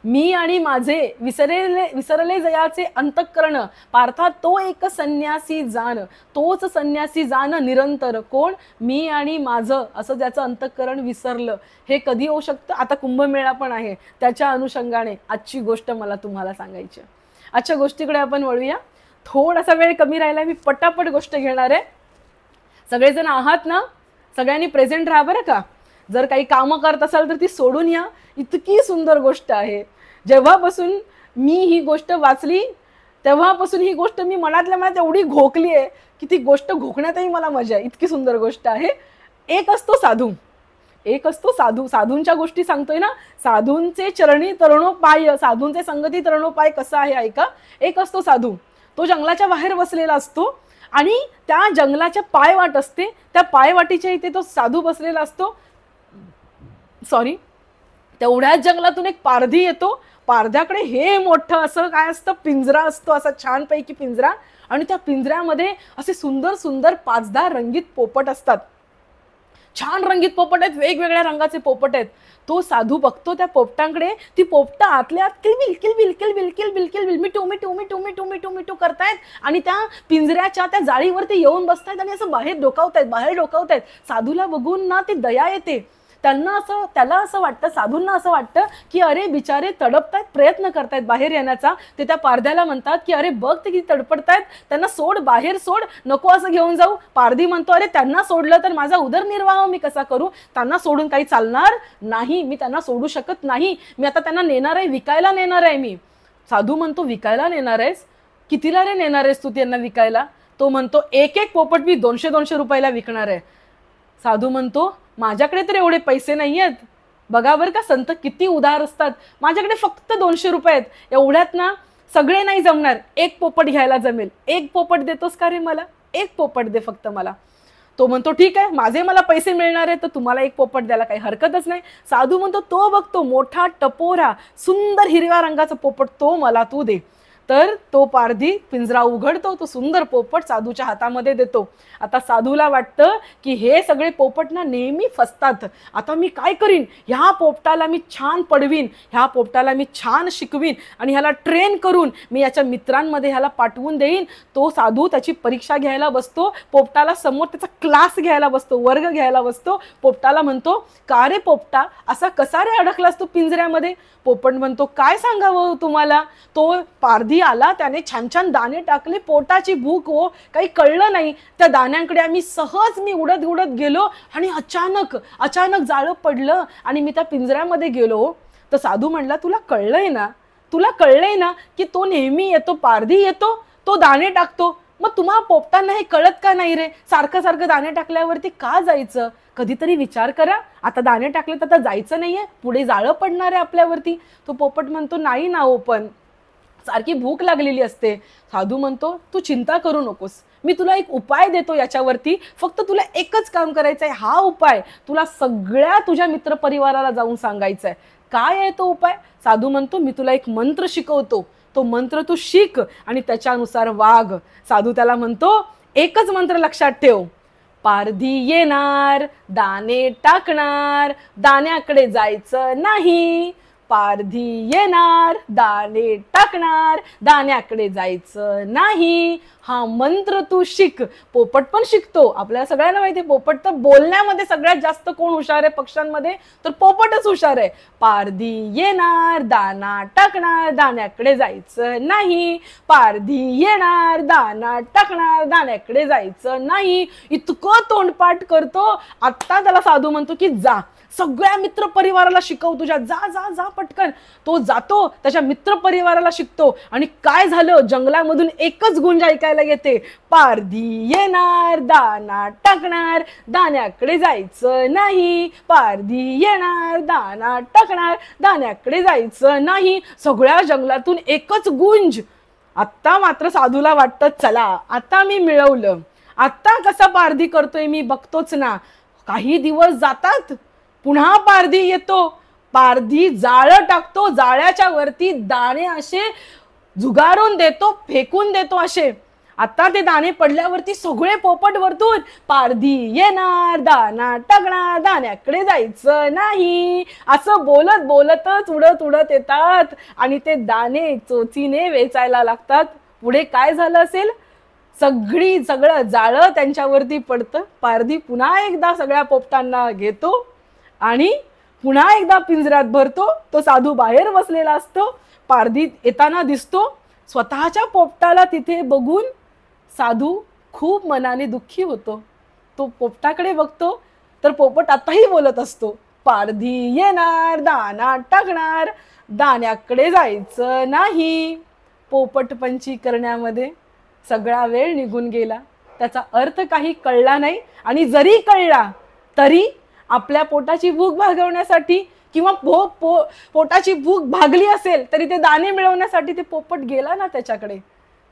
मी आणि माझे विसरले जयाचे अंतःकरण पार्था तो एक संन्यासी जाण. तोच संन्यासी जाण निरंतर. कोण? मी आणि माझं, असं ज्याचं अंतःकरण विसरलं. हे कधी होऊ शकतं? आता कुंभमेळा पण आहे, त्याच्या अनुषंगाने आजची गोष्ट मला तुम्हाला सांगायची. आजच्या गोष्टीकडे आपण वळूया. थोडासा वेळ कमी राहिला, मी पटापट गोष्ट घेणार आहे. सगळेजण आहात ना? सगळ्यांनी प्रेझेंट राहा बरं का. जर काही कामं करत असाल तर ती सोडून या. इतकी सुंदर गोष्ट आहे. जेव्हापासून मी ही गोष्ट वाचली तेव्हापासून ही गोष्ट मी मनातल्या मनात एवढी घोकली आहे की ती गोष्ट घोकण्यातही मला मजा आहे. इतकी सुंदर गोष्ट आहे. एक असतो साधू, एक असतो साधू. साधूंच्या गोष्टी सांगतोय ना. साधूंचे चरणी तरणोपाय, साधूंचे संगती तरणोपाय कसं आहे ऐका. एक असतो साधू, तो जंगलाच्या बाहेर बसलेला असतो आणि त्या जंगलाच्या पायवाट असते, त्या पायवाटीच्या इथे तो साधू बसलेला असतो. सॉरी, तेवढ्याच जंगलातून एक पारधी येतो. पारध्याकडे हे मोठं असं काय असतं, पिंजरा असतो, असा छानपैकी पिंजरा. आणि त्या पिंजऱ्यामध्ये असे सुंदर सुंदर 5-10 रंगीत पोपट असतात. छान रंगीत पोपट आहेत, वेगवेगळ्या रंगाचे पोपट आहेत. तो साधू बघतो त्या पोपटांकडे. ती पोपट आतल्या आत किलबिल किलबिल किलबिल किलबिल किलबिल मिटू मिटू मिटू मिटू मिटू मिटू करतायत आणि त्या पिंजऱ्याच्या त्या जाळीवरती येऊन बसतायत आणि असं बाहेर डोकावतायत. साधूला बघून ना ती दया येते. त्याला असं वाटतं, साधूंना असं वाटतं की अरे बिचारे तडपतायत, प्रयत्न करतायत बाहेर येण्याचा. ते त्या पारध्याला म्हणतात की अरे बघ ते किती तडपडतायत, त्यांना सोड, बाहेर सोड, नको असं घेऊन जाऊ. पारधी म्हणतो अरे त्यांना सोडलं तर माझा उदरनिर्वाह मी कसा करू? त्यांना सोडून काही चालणार नाही, मी त्यांना सोडू शकत नाही. मी आता त्यांना नेणार आहे, विकायला नेणार आहे मी. साधू म्हणतो विकायला नेणार आहेस? कितीला रे नेणार आहेस तू त्यांना विकायला? तो म्हणतो एक एक पोपट मी 200-200 रुपयाला विकणार आहे. साधू म्हणतो माझ्याकडे तर एवढे पैसे नाही आहेत. बघा बरं का संत किती उदार असतात. माझ्याकडे फक्त 200 रुपये आहेत. एवढ्यात ना सगळे नाही जमणार, एक पोपट घ्यायला जमेल. एक पोपट देतोस का रे मला? एक पोपट दे फक्त मला. तो म्हणतो ठीक आहे, माझे मला पैसे मिळणार आहे तर तुम्हाला एक पोपट द्यायला काही हरकतच नाही. साधू म्हणतो तो बघतो मोठा टपोरा सुंदर हिरव्या रंगाचा पोपट, तो मला तू दे. तर तो पारधी पिंजरा उघडतो, तो सुंदर पोपट साधूच्या हातामध्ये देतो. आता साधूला वाटतं की हे सगळे पोपट ना नेहमी फसतात. आता मी काय करीन? ह्या पोपटाला मी छान पडवीन, ह्या पोपटाला मी छान शिकवीन आणि ह्याला ट्रेन करून मी याच्या मित्रांमध्ये ह्याला पाठवून देईन. तो साधू त्याची परीक्षा घ्यायला बसतो. पोपटाला समोर त्याचा क्लास घ्यायला बसतो, वर्ग घ्यायला बसतो. पोपटाला म्हणतो का रे पोपटा, असा कसा रे अडकलास तू पिंजऱ्यामध्ये? पोपट म्हणतो काय सांगावं तुम्हाला. तो पारधी आला, त्याने छान छान दाणे टाकले, पोटाची भूक हो, काही कळलं नाही. त्या दाण्यांकडे मी उडत उडत गेलो आणि अचानक जाळं पडलं आणि मी त्या पिंजऱ्यामध्ये गेलो. तर साधू म्हणला तुला कळलंय ना की तो नेहमी येतो, पारधी येतो, तो दाणे टाकतो. मग तुम्हा पोपटांना हे कळत का नाही रे? सारखं सारखं दाणे टाकल्यावरती का जायचं? कधीतरी विचार करा. आता दाणे टाकले तर आता जायचं नाहीये, पुढे जाळं पडणार आहे आपल्यावरती. तो पोपट म्हणतो नाही ना हो, पण सारखी भूक लागलेली असते. साधू म्हणतो तू चिंता करू नकोस, मी तुला एक उपाय देतो याच्यावरती. फक्त तुला एकच काम करायचंय. हा उपाय तुला सगळ्या तुझ्या मित्रपरिवाराला जाऊन सांगायचा आहे. काय आहे तो उपाय? साधू म्हणतो मी तुला एक मंत्र शिकवतो, तो मंत्र तू शिक आणि त्याच्यानुसार वाग. साधू त्याला म्हणतो एकच मंत्र लक्षात ठेव, पारधी येणार, दाणे टाकणार, दाण्याकडे जायचं नाही, पारधी येणार दाणे टाकणार, दाण्याकडे जायचं नाही. हा मंत्र तू शिक. पोपट पण शिकतो. आपल्याला सगळ्यांना माहिती आहे पोपट तर बोलण्यामध्ये सगळ्यात जास्त कोण हुशार आहे पक्ष्यांमध्ये, तर पोपटच हुशार आहे. पारधी येणार दाना टाकणार, दाण्याकडे जायचं नाही. पारधी येणार दाना टाकणार, दाण्याकडे जायचं नाही. इतकं तोंडपाठ करतो. आता त्याला साधू म्हणतो की जा, सगळ्या मित्र परिवाराला शिकव तुझ्या, जा जा जा पटकन. तो जातो, त्याच्या मित्र परिवाराला शिकतो. आणि काय झालं, जंगलामधून एकच गुंज ऐकायला येते. पारधी येणार दाना टाकणार, दाण्याकडे जायचं नाही. पारधी येणार दाना टाकणार, दाण्याकडे जायचं नाही. सगळ्या जंगलातून एकच गुंज. आत्ता मात्र साधूला वाटतं चला आता मी मिळवलं. आता कसा पारधी करतोय मी बघतोच ना. काही दिवस जातात, पुन्हा पारधी येतो. पारधी जाळं टाकतो, जाळ्याच्या वरती दाणे असे झुगारून देतो, फेकून देतो असे. आता ते दाणे पडल्यावरती सगळे पोपट वरतून पारधी येणार दाना टाकणार, दाण्याकडे जायचं नाही असं बोलत बोलतच उडत उडत येतात आणि ते दाणे चोचीने वेचायला लागतात. पुढे काय झालं असेल, सगळं जाळं त्यांच्यावरती पडतं. पारधी पुन्हा एकदा सगळ्या पोपटांना घेतो आणि पुन्हा एकदा पिंजऱ्यात भरतो. तो साधू बाहेर बसलेला असतो. पारधी येताना दिसतो. स्वतःच्या पोपटाला तिथे बघून साधू खूप मनाने दुःखी होतो. तो पोपटाकडे बघतो तर पोपट आताही बोलत असतो, पारधी येणार दाना टाकणार, दाण्याकडे जायचं नाही. पोपटपंची करण्यामध्ये सगळा वेळ निघून गेला. त्याचा अर्थ काही कळला नाही. आणि जरी कळला तरी आपल्या पोटाची भूक भागवण्यासाठी किंवा पोटाची भूक भागली असेल तरी ते दाणे मिळवण्यासाठी ते पोपट गेला ना त्याच्याकडे.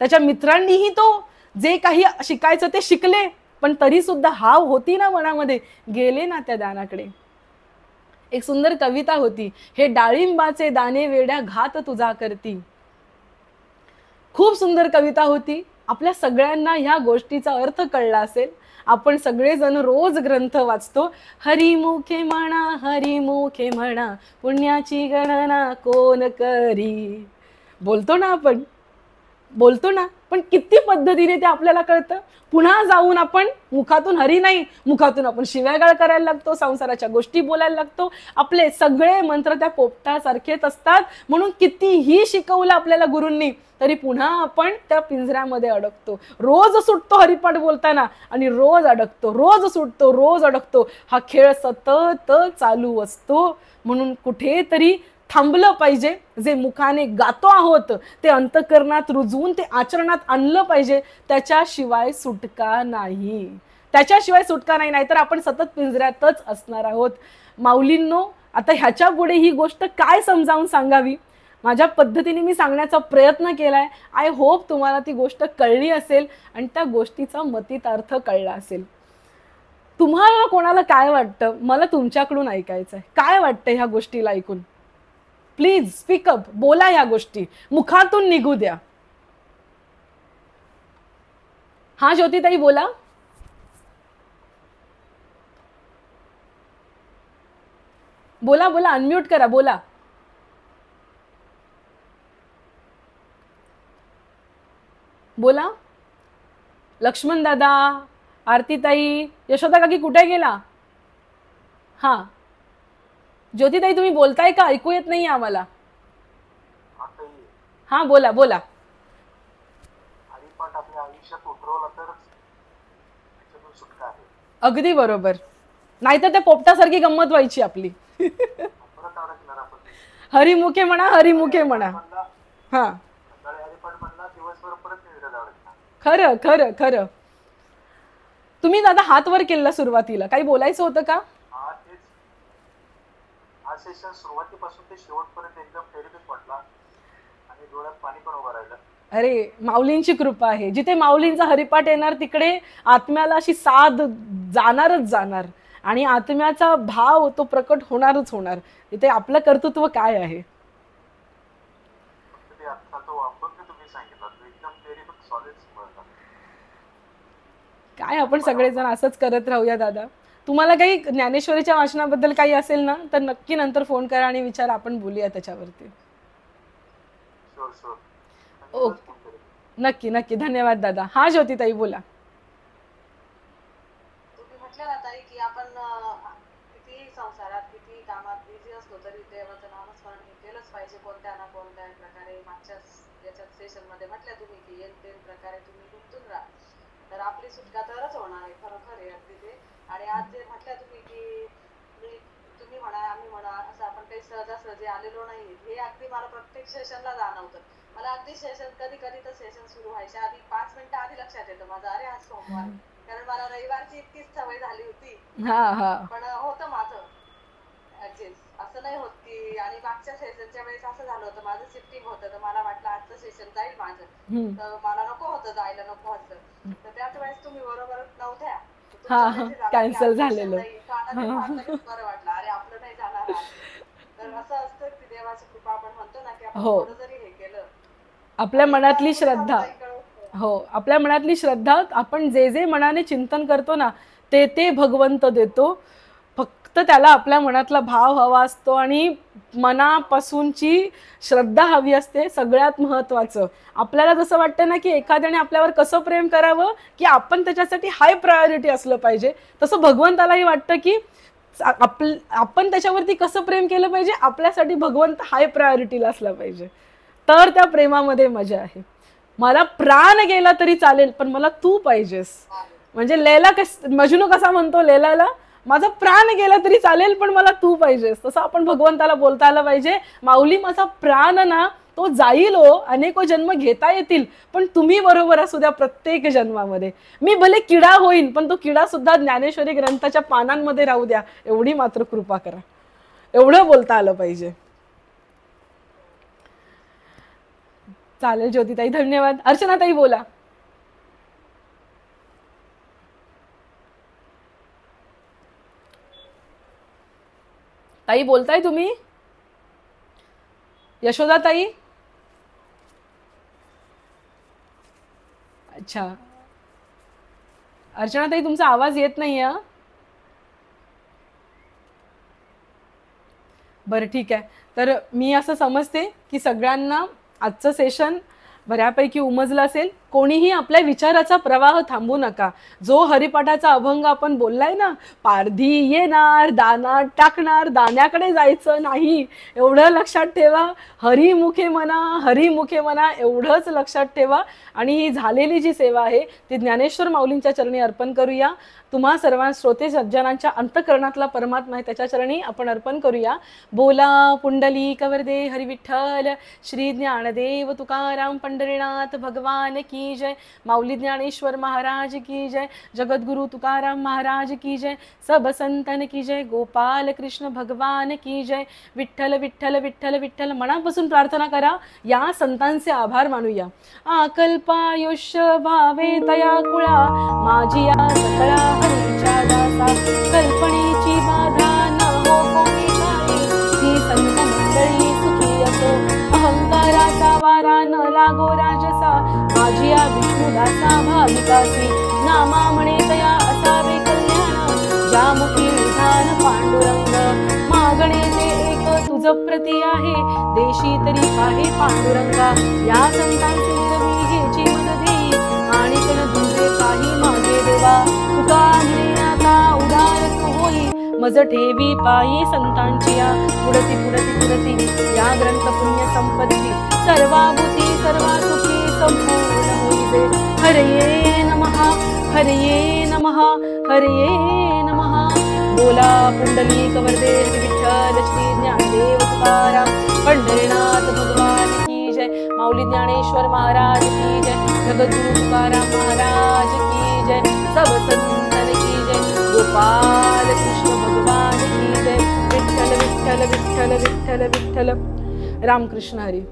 त्याच्या मित्रांनीही तो जे काही शिकायचं ते शिकले, पण तरी सुद्धा हाव होती ना मनामध्ये, गेले ना त्या दाण्याकडे. एक सुंदर कविता होती, हे डाळिंबाचे दाणे वेड्या घात तुझा करती. खूप सुंदर कविता होती. आपल्या सगळ्यांना ह्या गोष्टीचा अर्थ कळला असेल. आपण सगळेजण रोज ग्रंथ वाचतो. हरिमुखे म्हणा हरिमुखे म्हणा, पुण्याची गणना कोण करी. बोलतो ना आपण, बोलतो ना, पण किती पद्धतीने ते आपल्याला कळतं. पुन्हा जाऊन आपण मुखातून हरी नाही, मुखातून आपण शिव्यागाळ करायला लागतो, संसाराच्या गोष्टी बोलायला लागतो. आपले सगळे मंत्र त्या पोपटासारखेच असतात. म्हणून कितीही शिकवलं आपल्याला गुरूंनी तरी पुन्हा आपण त्या पिंजऱ्यामध्ये अडकतो. रोज सुटतो हरिपाठ बोलताना आणि रोज अडकतो, रोज सुटतो रोज अडकतो. हा खेळ सतत चालू असतो. म्हणून कुठेतरी थांबलं पाहिजे. जे मुखाने गातो आहोत ते अंतःकरणात रुजवून ते आचरणात आणलं पाहिजे. त्याच्याशिवाय सुटका नाही, त्याच्याशिवाय सुटका नाही. नाहीतर आपण सतत पिंजऱ्यातच असणार आहोत. माऊलींनो, आता ह्याच्या पुढे ही गोष्ट काय समजावून सांगावी, माझ्या पद्धतीने मी सांगण्याचा प्रयत्न केलाय. आय होप तुम्हाला ती गोष्ट कळली असेल आणि त्या गोष्टीचा मतितार्थ कळला असेल. तुम्हाला कोणाला काय वाटतं, मला तुमच्याकडून ऐकायचंय. काय वाटतं ह्या गोष्टीला ऐकून? प्लीज स्पीकअप, बोला. ह्या गोष्टी मुखातून निघू द्या. हा ज्योतिताई बोला. बोला बोला, अनम्यूट करा, बोला. बोला. लक्ष्मण दादा, आरतीताई, यशोदा काकी कुठे गेला? हा ज्योतिताई तुम्ही बोलताय का? ऐकू येत नाही आम्हाला. हा बोला बोला. हरिपाठ आपल्या आयुष्यात उतरवला तरच त्याच्यातून सुटका आहे. अगदी बरोबर. नाहीतर त्या पोपटासारखी गंमत व्हायची आपली. परत अडकणार आपण. हरिमुखे म्हणा हरिमुखे म्हणा. हा हरिपाठ म्हणला दिवसभर परत निद्रेला अडकणार. खरं खरं खरं. तुम्ही दादा हात वर केला सुरुवातीला, काही बोलायचं होतं का? हा सेशन सुरुवातीपासून ते शेवटपर्यंत एकदम टेरिफिक वाटला आणि डोळ्यात पाणी पण उभं राहिलं. अरे माऊलींची कृपा आहे. जिथे माऊलींचा हरिपाठ येणार तिकडे आत्म्याला अशी साध जाणारच जाणार आणि आत्म्याचा भाव तो प्रकट होणारच होणार. इथे आपलं कर्तृत्व काय आहे? तो अभंग तुम्ही सांगितला तो एकदम टेरिफिक सॉलिड. काय आपण सगळेजण असंच करत राहूया दादा. तुम्हाला काही ज्ञानेश्वरीच्या वाचनाबद्दल काही असेल ना तर नक्की नंतर फोन करा आणि विचारा, आपण बोलूया त्याच्यावरती. Sure sure. ओके. नक्की नक्की. धन्यवाद दादा. हा ज्योतिताई बोला. तुम्ही म्हटलं ना ताई की आपण किती संसारात किती कामात बिझी असतो तरी देवाचं नामस्मरण हे केलंच पाहिजे कोणत्या ना कोणत्या प्रकारे. मागच्या याच्यात सेशन मध्ये म्हटलं तुम्ही की येन तेन प्रकारे तुम्ही गुंतून राहा तर आपली सुटका तरच होणार आहे. खरोखर आहे अगदी ते. आणि आज जे म्हटलं तुम्ही की तुम्ही म्हणा आम्ही म्हणा असं आपण काही सहजासहजी आलेलो नाही, हे अगदी मला प्रत्येक सेशनला जाणवतं. मला अगदी सेशन कधी कधी तर सेशन सुरू व्हायच्या आधी 5 मिनिटं आधी लक्षात येतं माझं, अरे आज सोमवार, कारण मला रविवारची इतकीच सवय झाली होती. पण होतं माझं ऍडजस्ट. असं नाही होत की, आणि मागच्या सेशनच्या वेळेस असं झालं होतं माझं शिफ्टिंग होतं तर मला वाटलं आजचं सेशन जाईल माझं, तर मला नको होतं जायला, नको होतं. तर त्याच वेळेस तुम्ही बरोबर नव्हत्या, कॅन्सल झालेलं. बरं वाटलं अरे आपलं नाही जाणार आज. तर असं असतं की देवाची कृपा आपण म्हणतो ना की आपण थोडं जरी हे केलं, आपल्या मनातली श्रद्धा, हो आपल्या मनातली श्रद्धा, आपण जे जे मनाने चिंतन करतो ना ते ते भगवंत देतो. फक्त त्याला आपल्या मनातला भाव हवा असतो आणि मनापासूनची श्रद्धा हवी असते. सगळ्यात महत्त्वाचं आपल्याला जसं वाटतं ना की एखाद्याने आपल्यावर कसं प्रेम करावं की आपण त्याच्यासाठी हाय प्रायोरिटी असलं पाहिजे, तसं भगवंतालाही वाटतं की आपण त्याच्यावरती कसं प्रेम केलं पाहिजे, आपल्यासाठी भगवंत हाय प्रायोरिटीला असला पाहिजे. तर त्या प्रेमामध्ये मजा आहे. मला प्राण गेला तरी चालेल पण मला तू पाहिजेस. म्हणजे लैला मजनू कसा म्हणतो लैलाला, माझा प्राण गेला तरी चालेल पण मला तू पाहिजेस, तसं आपण भगवंताला बोलता आलं पाहिजे. माऊली माझा प्राण ना तो जाईल हो, अनेको जन्म घेता येतील पण तुम्ही बरोबर असू द्या प्रत्येक जन्मामध्ये. मी भले किडा होईन पण तो किडा सुद्धा ज्ञानेश्वरी ग्रंथाच्या पानांमध्ये राहू द्या, एवढी मात्र कृपा करा. एवढं बोलता आलं पाहिजे. चालेल ज्योतिताई, धन्यवाद. अर्चनाताई बोला. ताई बोलताय तुम्ही? यशोदा ताई? अच्छा, अर्चना ताई तुमचा आवाज येत नाहीये. बरं ठीक आहे. तर मी असं समजते की सगळ्यांना आजचं सेशन बऱ्यापैकी उमजलं असेल. कोणीही आपल्या विचाराचा प्रवाह थांबू नका. जो हरिपाठाचा अभंग आपण बोललाय ना, पारधी येणार दाना टाकणार, दाण्याकडे जायचं नाही, एवढं लक्षात ठेवा. हरिमुखे म्हणा, हरिमुखे म्हणा, एवढंच लक्षात ठेवा. आणि ही झालेली जी सेवा आहे ती ज्ञानेश्वर माऊलींच्या चरणी अर्पण करूया. तुम्हा सर्व श्रोते सज्जनांच्या अंतकरणातला परमात्मा आहे त्याच्या चरणी आपण अर्पण करूया. बोला पुंडलिक वरदे हरी विठ्ठल, श्री ज्ञानदेव तुकाराम पंढरीनाथ भगवान की जय. माऊली ज्ञानेश्वर महाराज की जय. जगद्गुरु तुकाराम महाराज की जय. सब संतन की जय. गोपाल कृष्ण भगवान की जय. विठ्ठल विठ्ठल विठ्ठल विठ्ठल. मनापासून प्रार्थना करा, या संतांचे आभार मानूया. आकल्पायुष्य भावे तया कुळा, माझी या सकळा हरीच्या दासा. कल्पनेची बाधा न हो कोणी काही, ही संत मंडळी सुखी असो. अहंकाराचा वारा न लागो राजसा, माझी या विष्णुदासा भाविकासी. नामा म्हणे तया असावे कल्याण, ज्यामुखी विधान पांडुरंग. मागणे ते एक तुझ प्रती आहे, देशी तरी पाहे पांडुरंगा. या संतांचे रवी घ्यायची मज देई, आणि पण तुझे काही मागे देवा. तुका आता उदार तू होई, मज ठेवी पायी संतांची या. पुढती पुढती पुढती या ग्रंथ पुण्य संपत्ती, सर्वाभूती सर्वा सुखी संपूर्ण होईजे. हरये नमः, हरये नमः, हरये नमः. बोला पुंडलिक वरदे विठ्ठल, श्री ज्ञानदेव तुकाराम पंढरीनाथ भगवान की जय. माऊली ज्ञानेश्वर महाराज की जय. जगद्गुरु तुकाराम महाराज की जय. सब संतन की जय. गोपाल कृष्ण भगवान की जय. विठ्ठल विठ्ठल विठ्ठल विठ्ठल विठ्ठल. रामकृष्ण हरी.